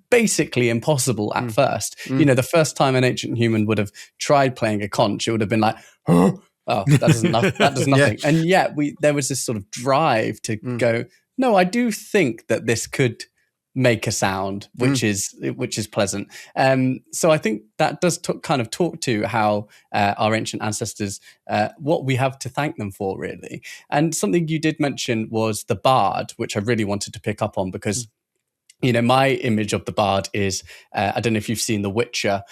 basically impossible at first. The first time an ancient human would have tried playing a conch, it would have been like, oh, that does nothing. Yeah. And yet there was this sort of drive to go, no, I do think that this could make a sound, which is pleasant. So I think that does kind of talk to how our ancient ancestors, what we have to thank them for, really. And something you did mention was the bard, which I really wanted to pick up on, because my image of the bard is, I don't know if you've seen The Witcher.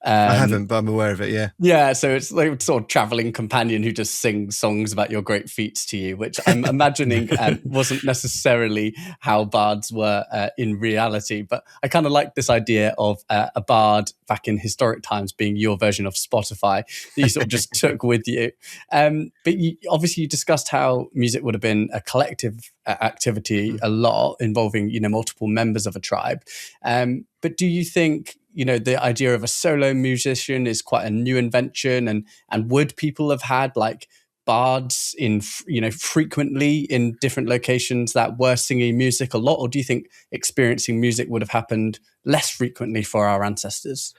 I haven't, but I'm aware of it, yeah. Yeah, so it's like a sort of travelling companion who just sings songs about your great feats to you, which I'm imagining wasn't necessarily how bards were in reality. But I kind of like this idea of a bard back in historic times being your version of Spotify that you sort of just took with you. But obviously you discussed how music would have been a collective activity a lot, involving, multiple members of a tribe. But do you think, the idea of a solo musician is quite a new invention, and would people have had like bards in, frequently in different locations that were singing music a lot? Or do you think experiencing music would have happened less frequently for our ancestors?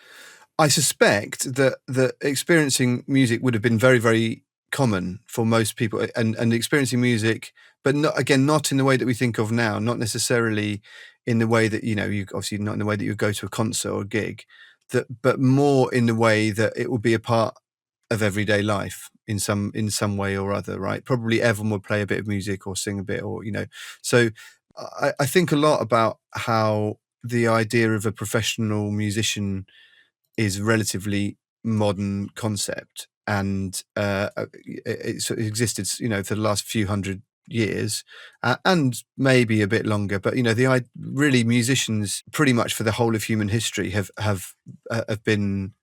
I suspect that experiencing music would have been very, very common for most people, and experiencing music, but not in the way that we think of now, not necessarily in the way that, you obviously not in the way that you go to a concert or a gig, but more in the way that it will be a part of everyday life in some way or other, right? Probably everyone would play a bit of music or sing a bit, or, so I think a lot about how the idea of a professional musician is a relatively modern concept, and it existed, for the last few hundred years, and maybe a bit longer. But really musicians pretty much for the whole of human history have been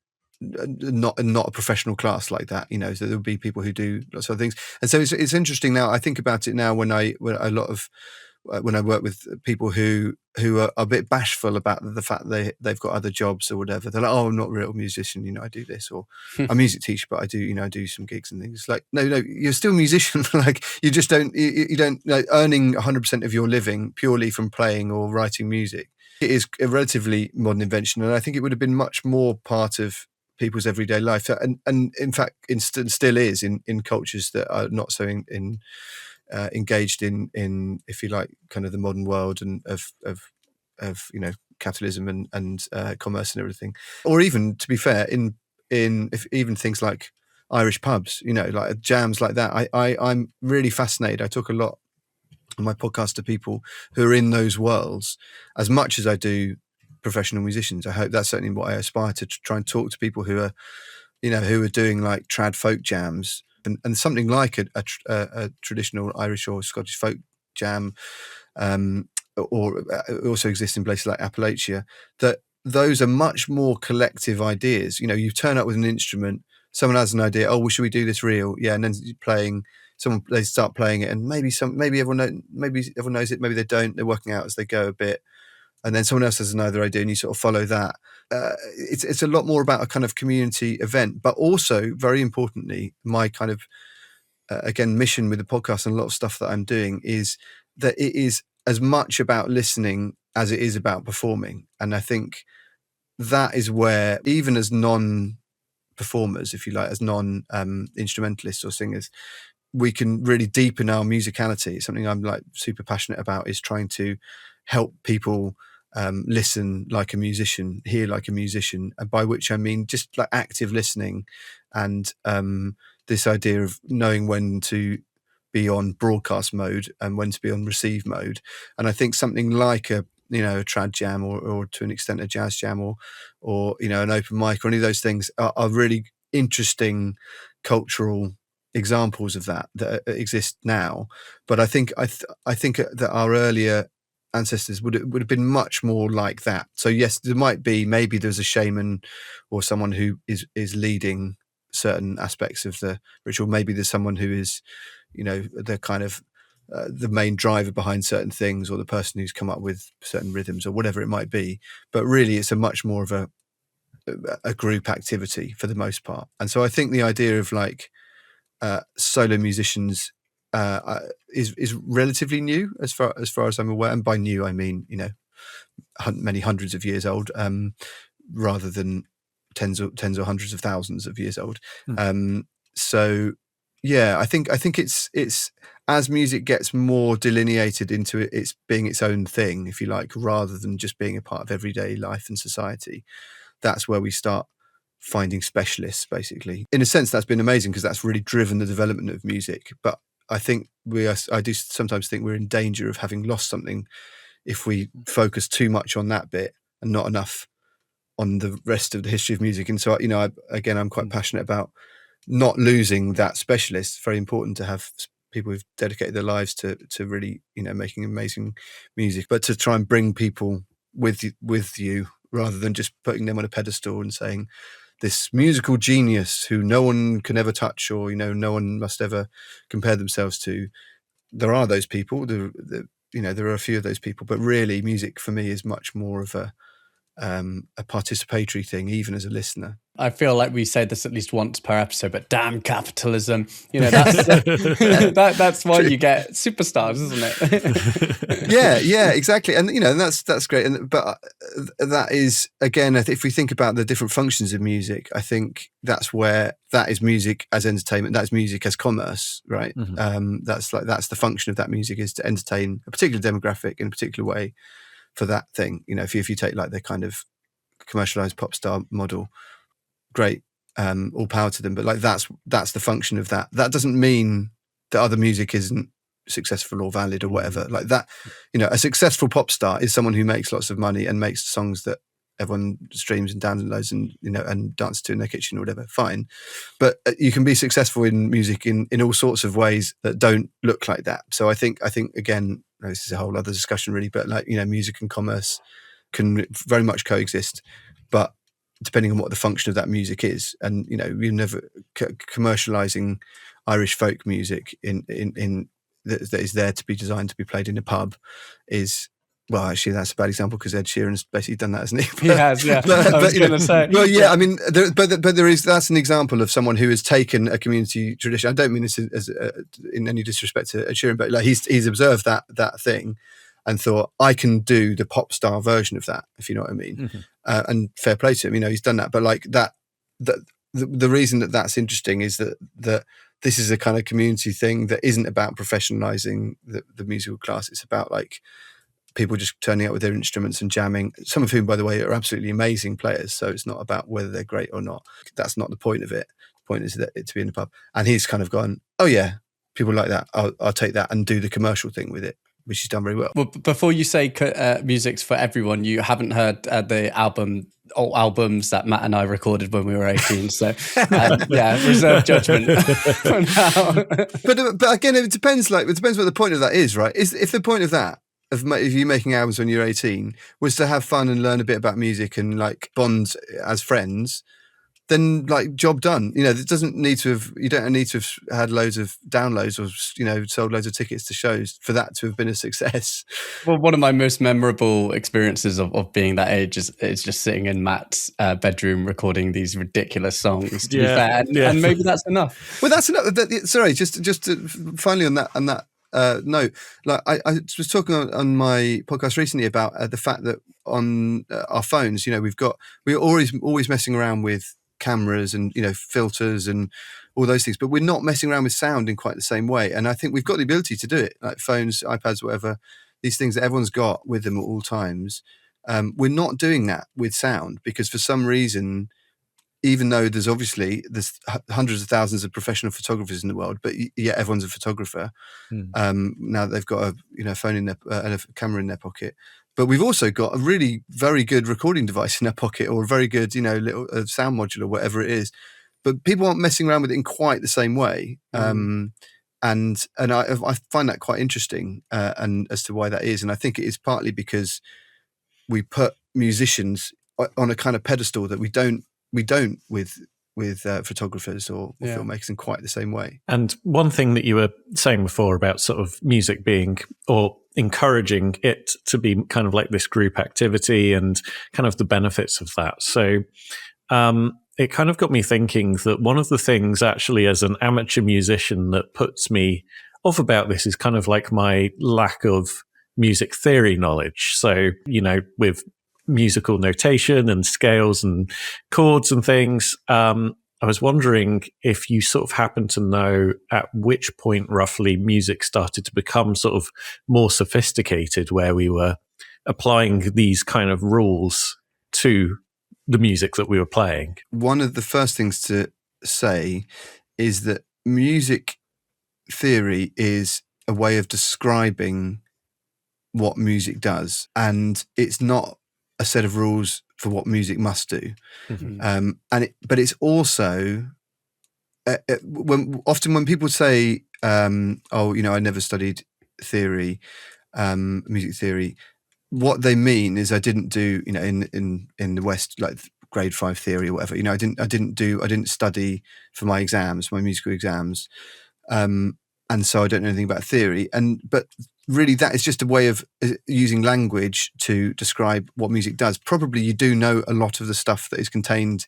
not a professional class like that. So there'll be people who do lots of things, and so it's interesting now. I think about it now when I work with people who who are a bit bashful about the fact they've got other jobs or whatever. They're like, oh, I'm not a real musician, I do this, or I'm a music teacher, but I do, I do some gigs and things. It's like, no, you're still a musician. Like, you just don't, you don't, earning 100% of your living purely from playing or writing music. It is a relatively modern invention, and I think it would have been much more part of people's everyday life, and in fact, still is in cultures that are not so engaged in, if you like, kind of the modern world and of capitalism and commerce and everything, or even, to be fair, even things like Irish pubs, like jams like that. I'm really fascinated. I talk a lot on my podcast to people who are in those worlds as much as I do professional musicians. I hope that's certainly what I aspire to try and talk to people who are, who are doing like trad folk jams and something like a traditional Irish or Scottish folk jam, or also exists in places like Appalachia, that those are much more collective ideas. You turn up with an instrument, someone has an idea, oh, well, should we do this reel? Yeah, and then they start playing it, and maybe everyone knows it, maybe they don't, they're working out as they go a bit, and then someone else has another idea and you sort of follow that. It's a lot more about a kind of community event, but also, very importantly, my kind of again mission with the podcast and a lot of stuff that I'm doing is that it is as much about listening as it is about performing. And I think that is where, even as non-performers, if you like, as non-instrumentalists or singers, we can really deepen our musicality. It's something I'm like super passionate about, is trying to help people listen like a musician, hear like a musician, and by which I mean just like active listening and this idea of knowing when to be on broadcast mode and when to be on receive mode. And I think something like a trad jam or to an extent a jazz jam or an open mic or any of those things are really interesting cultural examples of that exist now. But I think that our earlier ancestors would have been much more like that. So yes, there might be, maybe there's a shaman or someone who is leading certain aspects of the ritual. Maybe there's someone who is, the kind of the main driver behind certain things, or the person who's come up with certain rhythms or whatever it might be. But really, it's a much more of a group activity for the most part. And so I think the idea of like solo musicians is relatively new as far as I'm aware. And by new, I mean, many hundreds of years old, rather than tens or hundreds of thousands of years old. So yeah, I think it's as music gets more delineated into it's being its own thing, if you like, rather than just being a part of everyday life and society, that's where we start finding specialists, basically. In a sense, that's been amazing because that's really driven the development of music. But I think I do sometimes think we're in danger of having lost something if we focus too much on that bit and not enough on the rest of the history of music. And so, I'm quite passionate about not losing that specialist. It's very important to have people who've dedicated their lives to really, making amazing music, but to try and bring people with you rather than just putting them on a pedestal and saying this musical genius who no one can ever touch or, no one must ever compare themselves to. There are those people, there are a few of those people, but really music for me is much more of a participatory thing, even as a listener. I feel like we say this at least once per episode, but damn capitalism! That's that's why you get superstars, isn't it? yeah, exactly. And that's great. But that is, again, if we think about the different functions of music, I think that's where that is music as entertainment. That's music as commerce, right? Mm-hmm. That's the function of that music, is to entertain a particular demographic in a particular way. For that thing, if you take like the kind of commercialized pop star model, great, all power to them. But like that's the function of that. That doesn't mean that other music isn't successful or valid or whatever. Like that, a successful pop star is someone who makes lots of money and makes songs that everyone streams and downloads and and dances to in their kitchen or whatever. Fine, but you can be successful in music in all sorts of ways that don't look like that. So I think again, this is a whole other discussion really, but like, music and commerce can very much coexist, but depending on what the function of that music is. And, you never commercializing Irish folk music in that is there to be designed to be played in a pub is Well, actually, that's a bad example because Ed Sheeran's basically done that, hasn't he? He has, yeah. I was going to say. Well, yeah, I mean, that's an example of someone who has taken a community tradition. I don't mean this as in any disrespect to Ed Sheeran, but like he's observed that thing and thought, I can do the pop star version of that, if you know what I mean. Mm-hmm. And fair play to him, he's done that. But like the reason that's interesting is that this is a kind of community thing that isn't about professionalizing the musical class. It's about like people just turning up with their instruments and jamming, some of whom, by the way, are absolutely amazing players. So it's not about whether they're great or not. That's not the point of it. The point is that it to be in the pub. And he's kind of gone, oh yeah, people like that. I'll take that and do the commercial thing with it, which he's done very well. Well, before you say music's for everyone, you haven't heard the albums that Matt and I recorded when we were 18. So reserve judgment for now. But again, it depends what the point of that is, right? If the point of that, of you making albums when you're 18 was to have fun and learn a bit about music and like bond as friends, then like job done. It doesn't need to have, you don't need to have had loads of downloads or, sold loads of tickets to shows for that to have been a success. Well, one of my most memorable experiences of being that age is just sitting in Matt's bedroom recording these ridiculous songs, to be fair. And maybe that's enough. Well, that's enough. Sorry, just to finally on that note, like I was talking on my podcast recently about the fact that on our phones, we're always messing around with cameras and filters and all those things, but we're not messing around with sound in quite the same way. And I think we've got the ability to do it, like phones, iPads, whatever, these things that everyone's got with them at all times. We're not doing that with sound because for some reason, even though there's hundreds of thousands of professional photographers in the world, but yet everyone's a photographer. Now they've got a phone in their and a camera in their pocket. But we've also got a really very good recording device in our pocket, or a very good, little sound module or whatever it is. But people aren't messing around with it in quite the same way. And I find that quite interesting, and as to why that is. And I think it is partly because we put musicians on a kind of pedestal that we don't with photographers or filmmakers in quite the same way. And one thing that you were saying before about sort of music being, or encouraging it to be kind of like this group activity and kind of the benefits of that. So it kind of got me thinking that one of the things actually as an amateur musician that puts me off about this is kind of like my lack of music theory knowledge. So, with musical notation and scales and chords and things, I was wondering if you sort of happen to know at which point roughly music started to become sort of more sophisticated, where we were applying these kind of rules to the music that we were playing. One of the first things to say is that music theory is a way of describing what music does, and it's not a set of rules for what music must do. Mm-hmm. But it's also when people say, I never studied theory, music theory. What they mean is I didn't do, in the West, like grade 5 theory or whatever. I didn't study for my exams, my musical exams, and so I don't know anything about theory. But really, that is just a way of using language to describe what music does. Probably you do know a lot of the stuff that is contained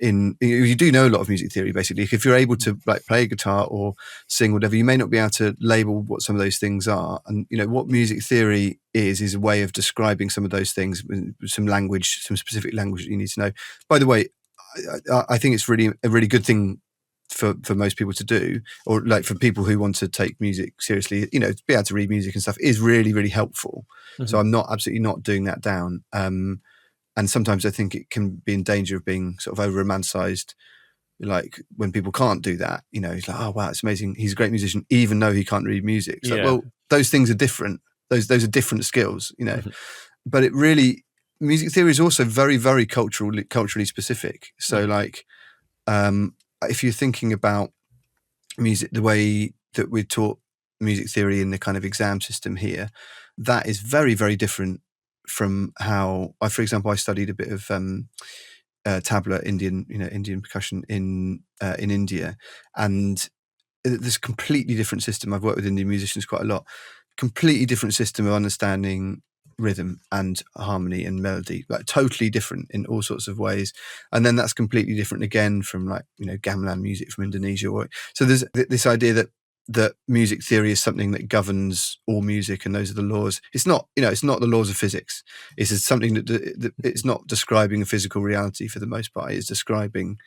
in. You do know a lot of music theory, basically. If you're able to like play a guitar or sing or whatever, you may not be able to label what some of those things are. And what music theory is a way of describing some of those things with some language, some specific language that you need to know. By the way, I think it's really a really good thing for most people to do, or like for people who want to take music seriously, to be able to read music and stuff is really, really helpful. Mm-hmm. So I'm absolutely not doing that down. And sometimes I think it can be in danger of being sort of over romanticized. Like when people can't do that, it's like, oh wow, it's amazing. He's a great musician, even though he can't read music. So, well, those things are different. Those are different skills, Mm-hmm. But it really, music theory is also very, very culturally specific. So like, if you're thinking about music, the way that we're taught music theory in the kind of exam system here, that is very, very different from how for example, I studied a bit of tabla, Indian percussion in India, and there's a completely different system. I've worked with Indian musicians quite a lot. Completely different system of understanding rhythm and harmony and melody, like totally different in all sorts of ways. And then that's completely different again from like, gamelan music from Indonesia. So there's this idea that music theory is something that governs all music, and those are the laws. It's not, it's not the laws of physics. It's something that it's not describing a physical reality for the most part. It's describing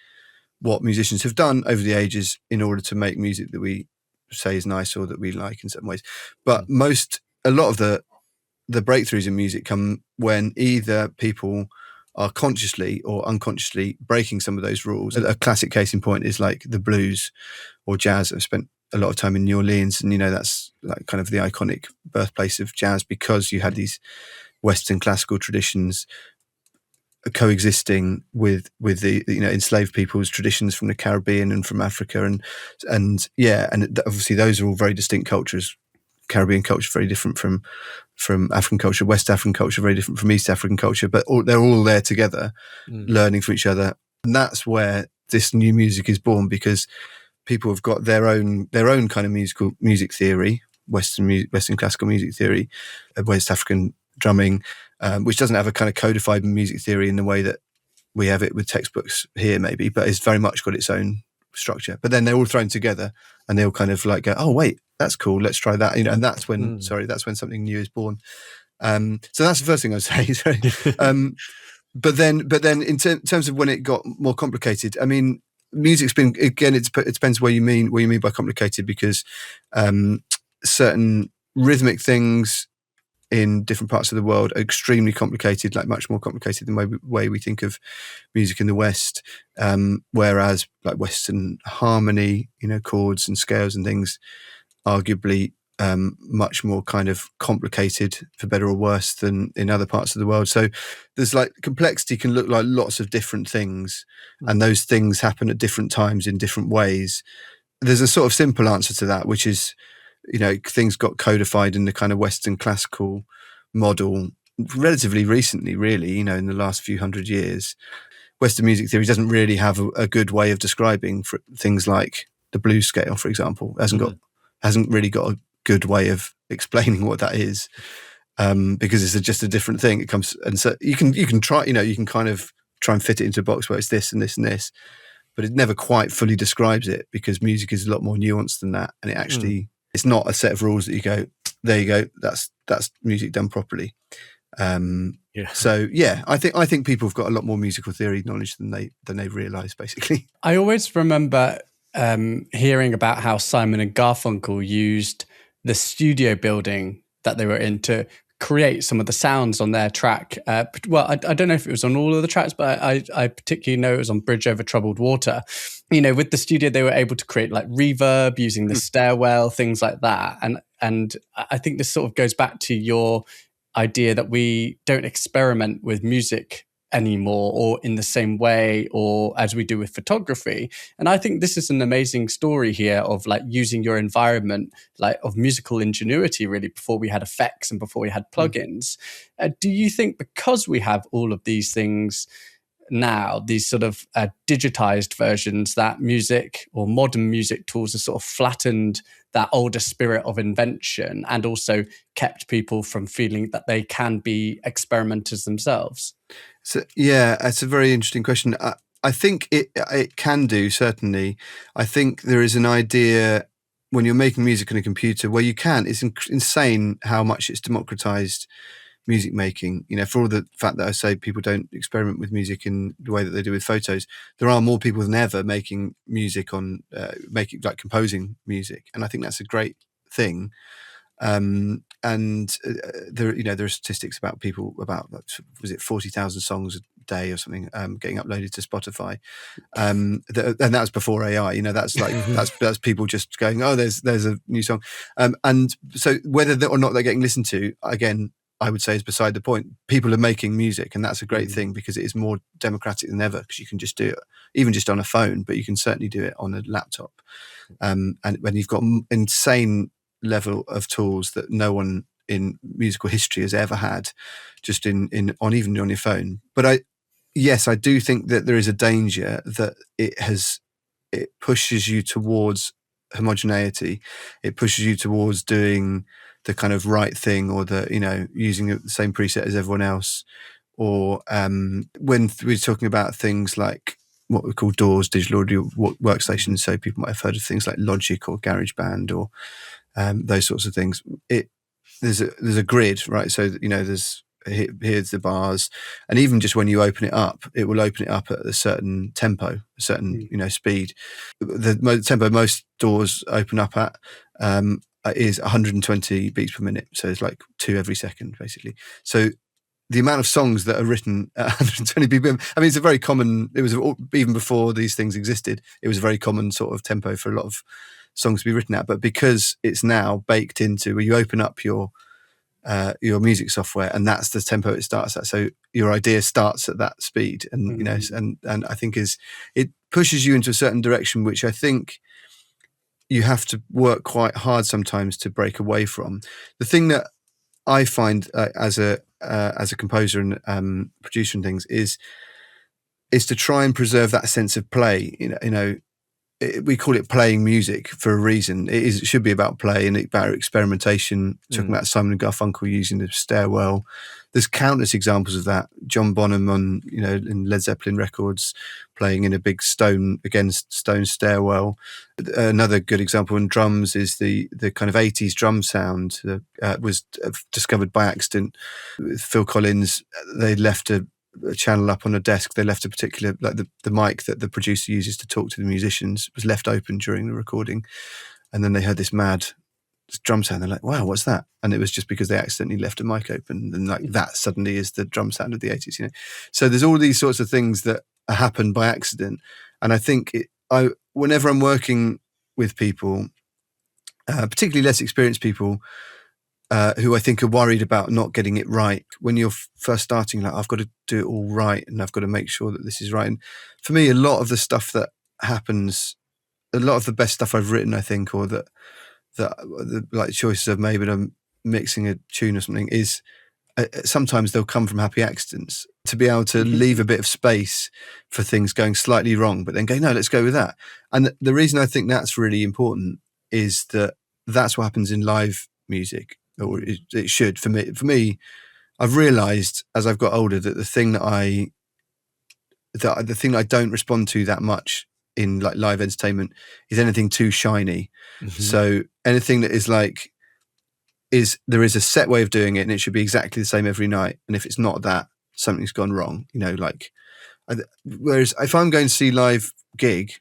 what musicians have done over the ages in order to make music that we say is nice or that we like in certain ways. But a lot of the breakthroughs in music come when either people are consciously or unconsciously breaking some of those rules. A classic case in point is like the blues or jazz. I've spent a lot of time in New Orleans, and that's like kind of the iconic birthplace of jazz, because you had these Western classical traditions coexisting with the enslaved people's traditions from the Caribbean and from Africa, and obviously those are all very distinct cultures. Caribbean culture very different from African culture, West African culture very different from East African culture, but they're all there together, learning from each other, and that's where this new music is born, because people have got their own kind of music theory, Western classical music theory, West African drumming, which doesn't have a kind of codified music theory in the way that we have it with textbooks here, maybe, but it's very much got its own structure. But then they're all thrown together, and they all kind of like go, oh wait, that's cool, let's try that, and that's when that's when something new is born. So that's the first thing I'd say. But then in terms of when it got more complicated, I mean, music's been, again, it depends what you mean by complicated, because certain rhythmic things in different parts of the world are extremely complicated, like much more complicated than the way we think of music in the West. Whereas like Western harmony, chords and scales and things, arguably much more kind of complicated, for better or worse, than in other parts of the world. So there's like complexity can look like lots of different things, and those things happen at different times in different ways. There's a sort of simple answer to that, which is, things got codified in the kind of Western classical model relatively recently, really, in the last few hundred years. Western music theory doesn't really have a good way of describing for things like the blues scale, for example. Hasn't really got a good way of explaining what that is, because it's just a different thing. It comes, and so you can try, you can kind of try and fit it into a box where it's this and this and this, but it never quite fully describes it, because music is a lot more nuanced than that, and it actually it's not a set of rules that you go, there you go, that's music done properly. So I think people have got a lot more musical theory knowledge than they realise, basically. I always remember hearing about how Simon and Garfunkel used the studio building that they were in to create some of the sounds on their track. I don't know if it was on all of the tracks, but I particularly know it was on Bridge Over Troubled Water. With the studio, they were able to create like reverb using the stairwell, things like that. And I think this sort of goes back to your idea that we don't experiment with music anymore, or in the same way, or as we do with photography. And I think this is an amazing story here of like using your environment, like of musical ingenuity, really, before we had effects and before we had plugins. Do you think because we have all of these things now, these sort of digitized versions, that music or modern music tools have sort of flattened that older spirit of invention, and also kept people from feeling that they can be experimenters themselves? So yeah, it's a very interesting question. I think it can do, certainly. I think there is an idea when you're making music on a computer where you can. It's insane how much it's democratized music making. For all the fact that I say people don't experiment with music in the way that they do with photos, there are more people than ever making music on composing music, and I think that's a great thing. There are statistics about people about, was it 40,000 songs a day or something getting uploaded to Spotify, and that was before AI. That's like that's people just going, oh, there's a new song, and so whether or not they're getting listened to, again, I would say is beside the point. People are making music, and that's a great thing, because it is more democratic than ever, because you can just do it even just on a phone, but you can certainly do it on a laptop, and when you've got insane level of tools that no one in musical history has ever had, just even on your phone. But I do think that there is a danger that it pushes you towards homogeneity. It pushes you towards doing the kind of right thing, or the, using the same preset as everyone else. Or when we're talking about things like what we call DAWs, digital audio workstations, so people might have heard of things like Logic or GarageBand or those sorts of things. There's a grid, right? So here's the bars, and even just when you open it up, it will open it up at a certain tempo, a certain speed. The tempo most DAWs open up at is 120 beats per minute, so it's like 2 every second, basically. So the amount of songs that are written at 120 BPM, I mean, it's a very common, it was even before these things existed, it was a very common sort of tempo for a lot of songs to be written at. But because it's now baked into, where you open up your music software and that's the tempo it starts at, so your idea starts at that speed, and and I think it pushes you into a certain direction, which I think you have to work quite hard sometimes to break away from. The thing that I find as a composer and producer and things is to try and preserve that sense of play. We call it playing music for a reason. It should be about play and about experimentation. Talking about Simon and Garfunkel using the stairwell. There's countless examples of that. John Bonham on in Led Zeppelin records, playing in a big stone stairwell. Another good example in drums is the kind of 80s drum sound that was discovered by accident. With Phil Collins, they left a channel up on a desk. They left a particular, like the mic that the producer uses to talk to the musicians was left open during the recording, and then they heard this mad drum sound. They're like, wow, what's that? And it was just because they accidentally left a mic open, and like that suddenly is the drum sound of the 80s. So there's all these sorts of things that happen by accident, and I think whenever I'm working with people, particularly less experienced people, who I think are worried about not getting it right. When you're first starting, like, I've got to do it all right, and I've got to make sure that this is right. And for me, a lot of the stuff that happens, a lot of the best stuff I've written, I think, or that the like choices I've made when I'm mixing a tune or something, is sometimes they'll come from happy accidents. To be able to leave a bit of space for things going slightly wrong, but then go, no, let's go with that. And the reason I think that's really important is that that's what happens in live music. Or it should for me. For me, I've realised as I've got older that the thing that I don't respond to that much in like live entertainment is anything too shiny. So anything that is like there is a set way of doing it, and it should be exactly the same every night. And if it's not that, something's gone wrong. Whereas if I'm going to see live gig,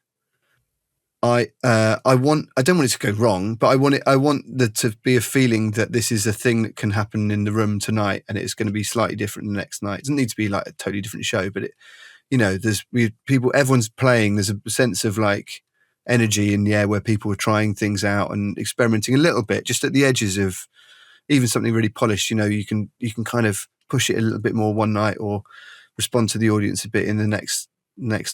I don't want it to go wrong, but I want there to be a feeling that this is a thing that can happen in the room tonight, and it's going to be slightly different the next night. It doesn't need to be like a totally different show, but there's people, everyone's playing. There's a sense of like energy in the air where people are trying things out and experimenting a little bit, just at the edges of even something really polished. You can kind of push it a little bit more one night, or respond to the audience a bit in the next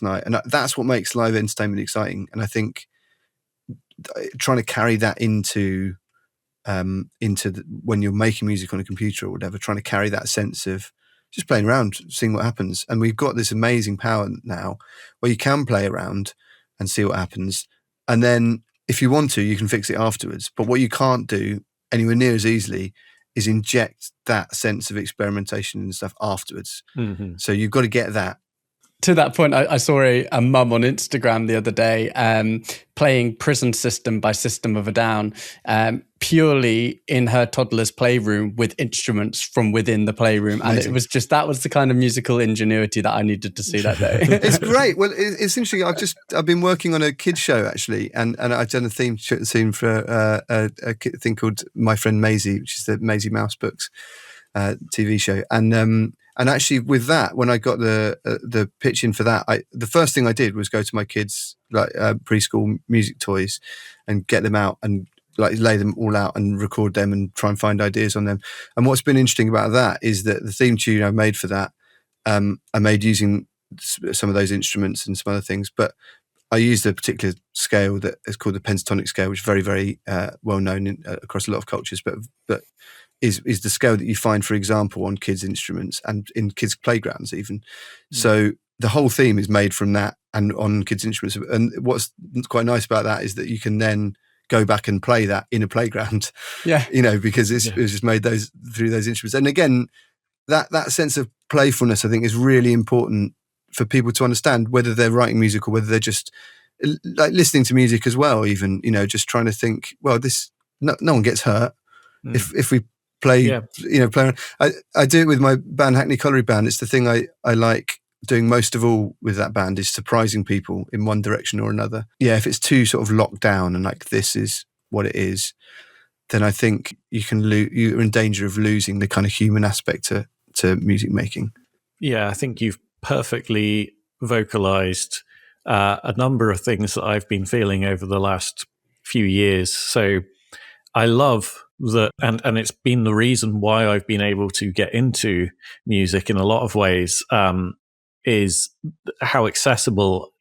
night, and that's what makes live entertainment exciting. And I think trying to carry that into when you're making music on a computer or whatever, trying to carry that sense of just playing around, seeing what happens. And we've got this amazing power now where you can play around and see what happens, and then if you want to, you can fix it afterwards. But what you can't do anywhere near as easily is inject that sense of experimentation and stuff afterwards. So you've got to get that. To that point, I saw a mum on Instagram the other day playing Prison System by System of a Down purely in her toddler's playroom with instruments from within the playroom. And it was that was the kind of musical ingenuity that I needed to see that day. It's great. Well, it's interesting. I've been working on a kids show actually, and I've done a theme for a thing called My Friend Maisie, which is the Maisie Mouse Books TV show. And actually, with that, when I got the pitch in for that, the first thing I did was go to my kids' like preschool music toys and get them out and like lay them all out and record them and try and find ideas on them. And what's been interesting about that is that the theme tune I made for that, I made using some of those instruments and some other things, but I used a particular scale that is called the pentatonic scale, which is very, very well known across a lot of cultures, but is the scale that you find, for example, on kids' instruments and in kids' playgrounds even. So the whole theme is made from that and on kids' instruments. And what's quite nice about that is that you can then go back and play that in a playground. Yeah. Because it's just made those through those instruments. And again, that sense of playfulness, I think, is really important for people to understand, whether they're writing music or whether they're just like listening to music as well. Even just trying to think, well, this no one gets hurt if we play. Play around. I do it with my band Hackney Colliery Band. It's the thing I like doing most of all with that band, is surprising people in one direction or another. Yeah, if it's too sort of locked down and like this is what it is, then I think you're in danger of losing the kind of human aspect to music making. Yeah, I think you've perfectly vocalized a number of things that I've been feeling over the last few years. So I love that, and it's been the reason why I've been able to get into music in a lot of ways, is how accessible,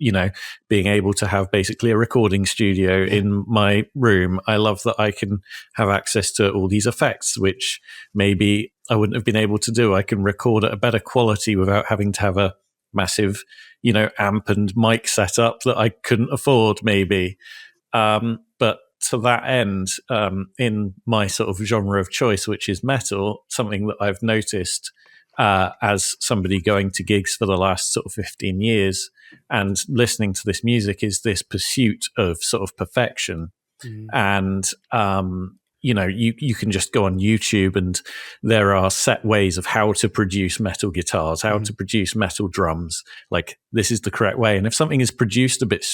being able to have basically a recording studio in my room. I love that I can have access to all these effects, which maybe I wouldn't have been able to do. I can record at a better quality without having to have a massive, amp and mic setup that I couldn't afford maybe. But to that end, in my sort of genre of choice, which is metal, something that I've noticed as somebody going to gigs for the last sort of 15 years and listening to this music, is this pursuit of sort of perfection. And, you can just go on YouTube and there are set ways of how to produce metal guitars, how to produce metal drums. Like, this is the correct way. And if something is produced a bit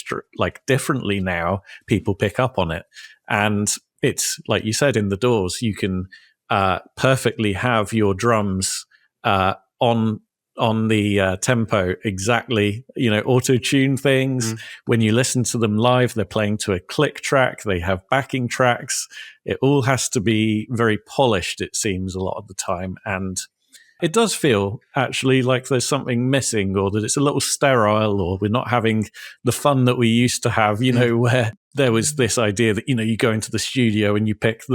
differently now, people pick up on it. And it's like you said, in the Doors, you can perfectly have your drums on the tempo exactly, auto-tune things. When you listen to them live, they're playing to a click track, they have backing tracks. It all has to be very polished, it seems, a lot of the time. And it does feel actually like there's something missing, or that it's a little sterile, or we're not having the fun that we used to have, where there was this idea that, you go into the studio and you pick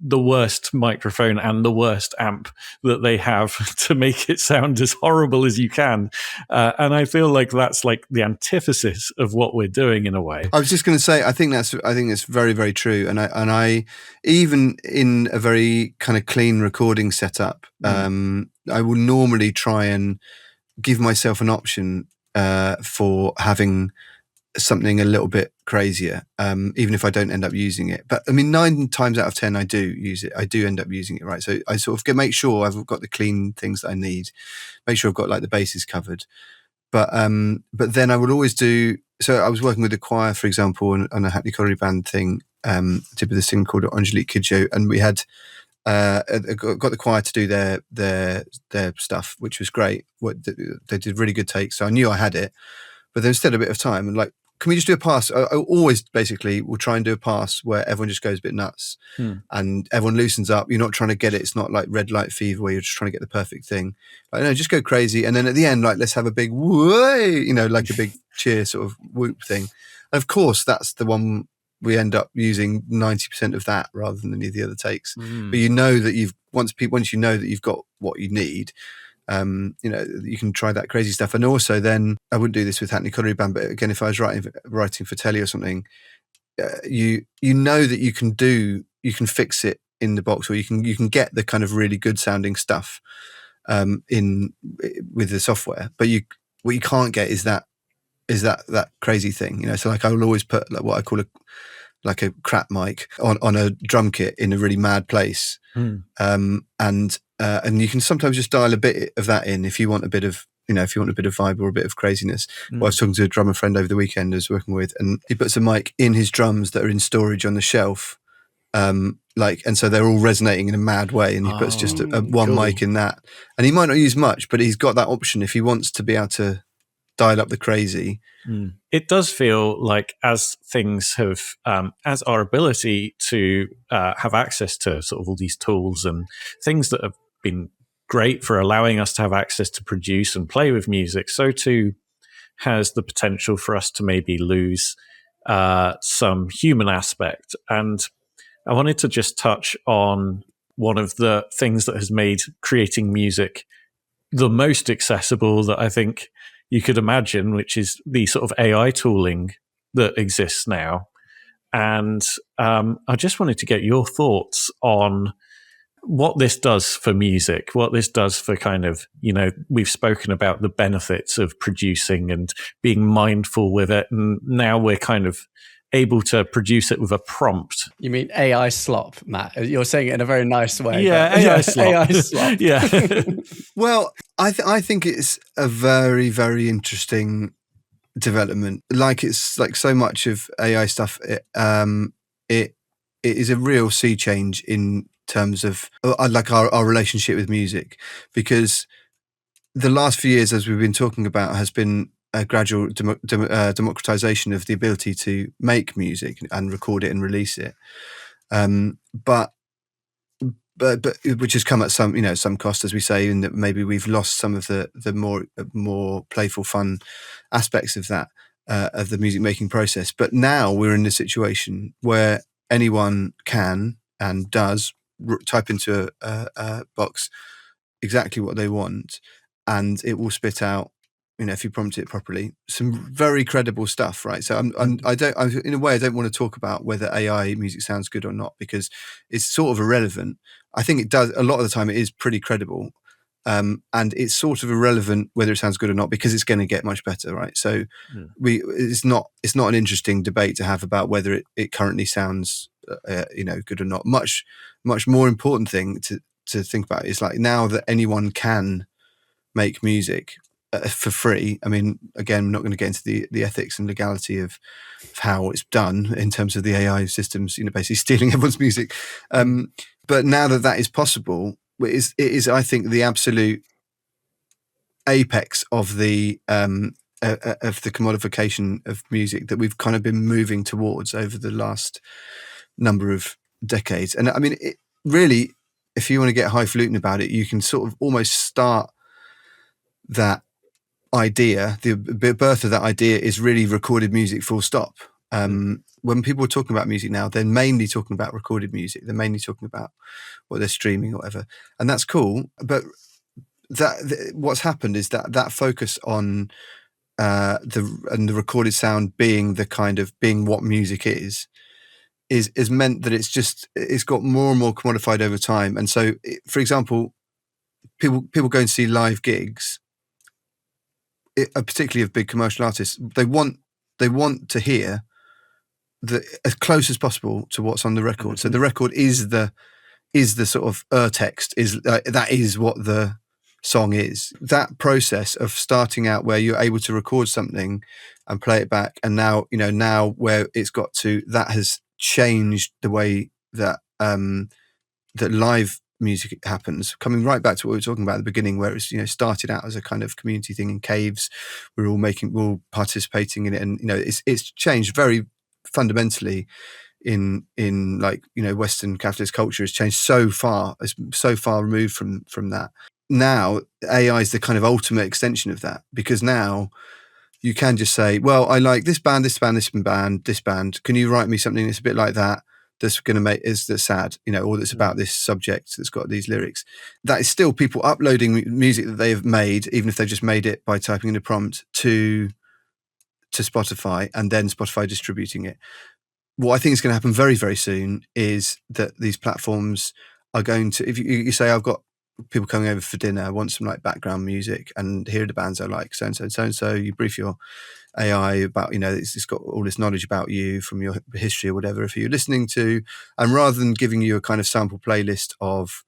the worst microphone and the worst amp that they have to make it sound as horrible as you can. And I feel like that's like the antithesis of what we're doing in a way. I was just going to say, I think that's very, very true. And I even in a very kind of clean recording setup, I will normally try and give myself an option for having something a little bit crazier, even if I don't end up using it. But I mean, 9 times out of 10, I do use it. I do end up using it, right? So I sort of make sure I've got the clean things that I need, make sure I've got like the bases covered. But then I would always do. So I was working with the choir, for example, on a Hackney Colliery Band thing. Did with this thing called Angelique Kidjo, and we had got the choir to do their stuff, which was great. They did really good takes, so I knew I had it. But then instead a bit of time, and like, can we just do a pass? I always basically will try and do a pass where everyone just goes a bit nuts and everyone loosens up. You're not trying to get it. It's not like Red Light Fever where you're just trying to get the perfect thing. Like, no, just go crazy. And then at the end, like, let's have a big whoa, like a big cheer sort of whoop thing. And of course, that's the one we end up using 90% of that rather than any of the other takes. But you know that once you know that you've got what you need, you can try that crazy stuff. And also then, I wouldn't do this with Hackney Colliery Band, but again, if I was writing for telly or something, you know that you can fix it in the box, or you can get the kind of really good sounding stuff with the software. But what you can't get is that crazy thing, So like I will always put like what I call a crap mic on a drum kit in a really mad place, and you can sometimes just dial a bit of that in if you want a bit of vibe or a bit of craziness. Well, I was talking to a drummer friend over the weekend I was working with, and he puts a mic in his drums that are in storage on the shelf, and so they're all resonating in a mad way, and he puts just one mic in that, and he might not use much, but he's got that option if he wants to be able to dial up the crazy. It does feel like as things have, as our ability to have access to sort of all these tools and things that have been great for allowing us to have access to produce and play with music, so too has the potential for us to maybe lose some human aspect. And I wanted to just touch on one of the things that has made creating music the most accessible that I think you could imagine, which is the sort of AI tooling that exists now. And I just wanted to get your thoughts on what this does for music, what this does for kind of, we've spoken about the benefits of producing and being mindful with it. And now we're kind of able to produce it with a prompt. You mean AI slop, Matt? You're saying it in a very nice way. Yeah, AI slop. AI slop. Yeah. Well, I think it's a very, very interesting development. Like it's like so much of AI stuff, it is a real sea change in terms of like our relationship with music, because the last few years, as we've been talking about, has been a gradual democratization of the ability to make music and record it and release it. But which has come at some cost, as we say, in that maybe we've lost some of the more playful, fun aspects of that of the music making process. But now we're in a situation where anyone can and does type into a box exactly what they want, and it will spit out, if you prompt it properly, some very credible stuff, right? So in a way, I don't want to talk about whether AI music sounds good or not, because it's sort of irrelevant. I think it does. A lot of the time it is pretty credible. And it's sort of irrelevant whether it sounds good or not, because it's going to get much better, right? So it's not an interesting debate to have about whether it currently sounds, good or not. Much more important thing to think about is like, now that anyone can make music for free. I mean, again, I'm not going to get into the ethics and legality of how it's done in terms of the AI systems, basically stealing everyone's music. But now that is possible, it is, I think, the absolute apex of the commodification of music that we've kind of been moving towards over the last number of decades. And I mean, really, if you want to get highfalutin about it, you can sort of almost start that idea. The birth of that idea is really recorded music, full stop. When people are talking about music now, they're mainly talking about recorded music. They're mainly talking about what they're streaming or whatever, and that's cool. But what's happened is that focus on the recorded sound being being what music is meant that it's got more and more commodified over time. And so, for example, people go and see live gigs, particularly of big commercial artists. They want to hear as close as possible to what's on the record. Mm-hmm. So the record is the sort of text, that is what the song is. That process of starting out where you're able to record something and play it back, and now where it's got to, that has changed the way that that live music happens. Coming right back to what we were talking about at the beginning, where it's started out as a kind of community thing in caves. We're all participating in it, and it's changed very fundamentally in like Western capitalist culture. Has changed so far removed from that. Now AI is the kind of ultimate extension of that, because now you can just say, well, I like this band, this band, this band, this band. Can you write me something that's a bit like that? That's going to that's sad, or that's about this subject that's got these lyrics. That is still people uploading music that they have made, even if they've just made it by typing in a prompt to Spotify, and then Spotify distributing it. What I think is going to happen very, very soon is that these platforms are going to, if you say, I've got people coming over for dinner, I want some like background music, and here are the bands I like, so and so and so and so. You brief your AI about, it's got all this knowledge about you from your history or whatever, if you're listening to, and rather than giving you a kind of sample playlist of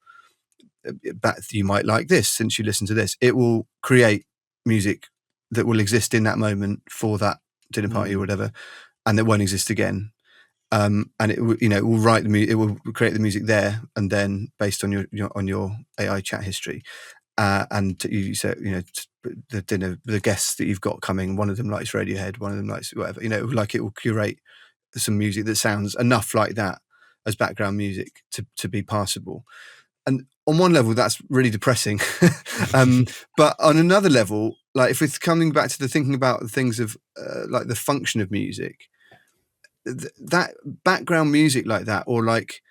you might like this since you listen to this, it will create music that will exist in that moment for that dinner party or whatever, and that won't exist again. And it will write it will create the music there, and then based on your AI chat history, and you say, the dinner, the guests that you've got coming, one of them likes Radiohead, one of them likes whatever, it will curate some music that sounds enough like that as background music to be passable. And on one level, that's really depressing. But on another level, like if it's coming back to the thinking about the things of like the function of music, that background music like that, or like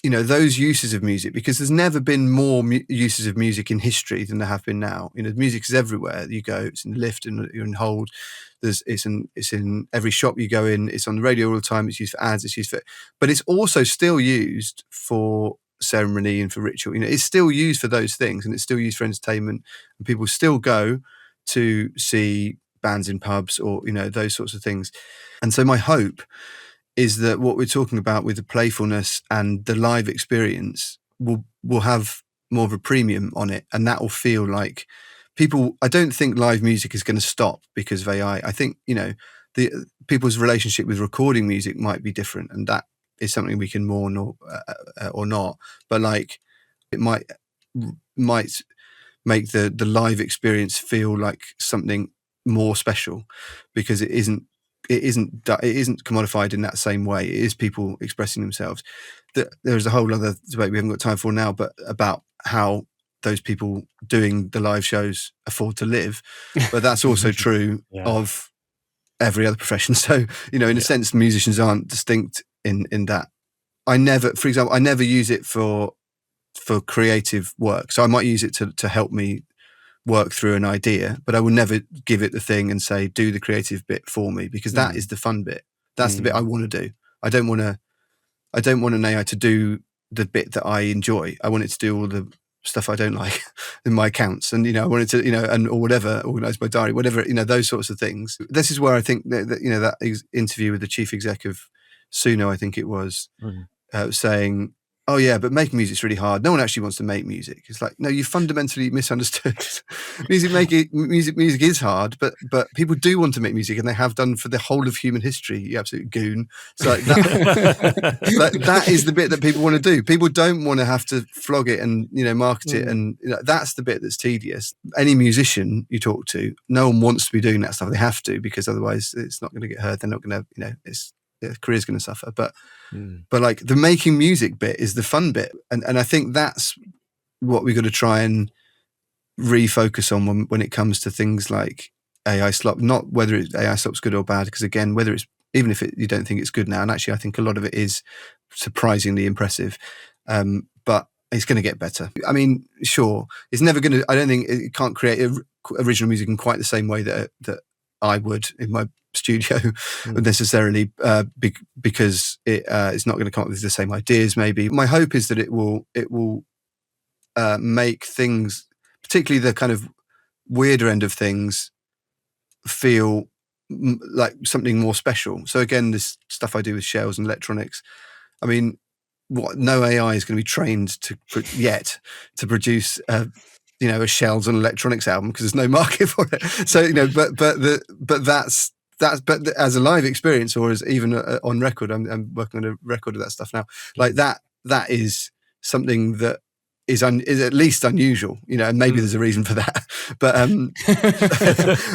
those uses of music, because there's never been more uses of music in history than there have been now. Music is everywhere you go. It's in the lift and you're in hold. It's in every shop you go in. It's on the radio all the time. It's used for ads. It's used for, but it's also still used for ceremony and for ritual. It's still used for those things, and it's still used for entertainment. And people still go to see bands in pubs or those sorts of things. And so my hope is that what we're talking about with the playfulness and the live experience will have more of a premium on it, and that will feel like people. I don't think live music is going to stop because of AI. I think the people's relationship with recording music might be different, and that is something we can mourn or not. But like, it might make the live experience feel like something more special, because it isn't commodified in that same way. It is people expressing themselves. There's a whole other debate we haven't got time for now, but about how those people doing the live shows afford to live. But that's also true of every other profession. So, in a sense, musicians aren't distinct in that. For example, I never use it for creative work. So I might use it to help me work through an idea, but I will never give it the thing and say, do the creative bit for me, because that is the fun bit. That's the bit I want to do. I don't want an AI to do the bit that I enjoy. I want it to do all the stuff I don't like in my accounts, and I want it to, and or whatever, organize my diary, whatever, those sorts of things. This is where I think that interview with the chief exec of Suno, I think it was, saying, oh yeah, but making music's really hard. No one actually wants to make music. It's like, no, you fundamentally misunderstood. Music is hard, but people do want to make music, and they have done for the whole of human history. You absolute goon. It's like that is the bit that people want to do. People don't want to have to flog it and market it, and that's the bit that's tedious. Any musician you talk to, no one wants to be doing that stuff. They have to, because otherwise it's not going to get heard. They're not going to, their career's going to suffer. But like, the making music bit is the fun bit, and I think that's what we've got to try and refocus on when it comes to things like AI slop. Not whether AI slop's good or bad, because again, whether it's, even if you don't think it's good now, and actually I think a lot of it is surprisingly impressive, but it's going to get better. I mean, sure, it's never going to. I don't think it can't create original music in quite the same way that I would in my studio necessarily, because it's not going to come up with the same ideas. Maybe my hope is that it will make things, particularly the kind of weirder end of things, feel like something more special. So again, this stuff I do with shells and electronics, I mean, no AI is going to be trained to produce a shells and electronics album, because there's no market for it. So but as a live experience, or as even on record, I'm working on a record of that stuff now. Like that is something that is at least unusual, and maybe there's a reason for that. But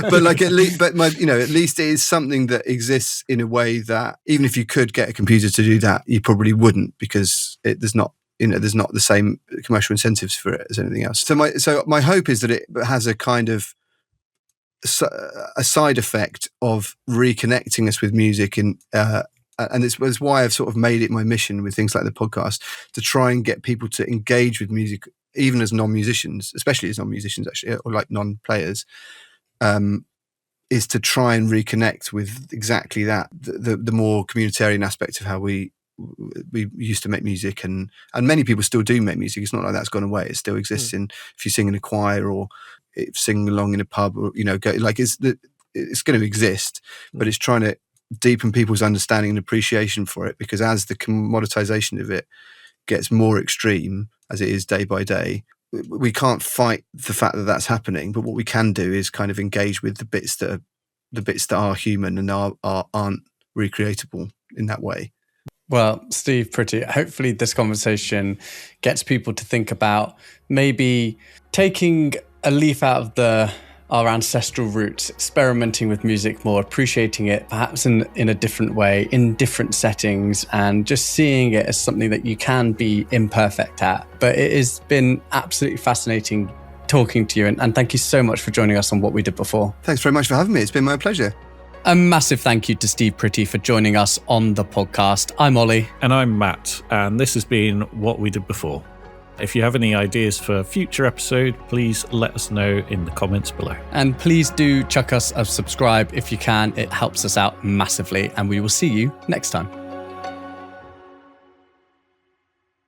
but like at least it is something that exists in a way that even if you could get a computer to do that, you probably wouldn't, because there's not the same commercial incentives for it as anything else. So my hope is that it has a kind of a side effect of reconnecting us with music, and it's why I've sort of made it my mission with things like the podcast, to try and get people to engage with music, even as non-musicians, especially as non-musicians actually, or like non-players, is to try and reconnect with exactly that, the more communitarian aspect of how we used to make music, and many people still do make music. It's not like that's gone away. It still exists if you sing in a choir or singing along in a pub, or it's going to exist, but it's trying to deepen people's understanding and appreciation for it, because as the commoditization of it gets more extreme, as it is day by day, we can't fight the fact that that's happening. But what we can do is kind of engage with the bits that are human and aren't recreatable in that way. Well, Steve, hopefully this conversation gets people to think about maybe taking a leaf out of our ancestral roots, experimenting with music more, appreciating it perhaps in a different way, in different settings, and just seeing it as something that you can be imperfect at. But it has been absolutely fascinating talking to you, and thank you so much for joining us on What We Did Before. Thanks very much for having me. It's been my pleasure. A massive thank you to Steve Pretty for joining us on the podcast. I'm Ollie. And I'm Matt, and this has been What We Did Before. If you have any ideas for a future episode, please let us know in the comments below. And please do chuck us a subscribe if you can. It helps us out massively, and we will see you next time.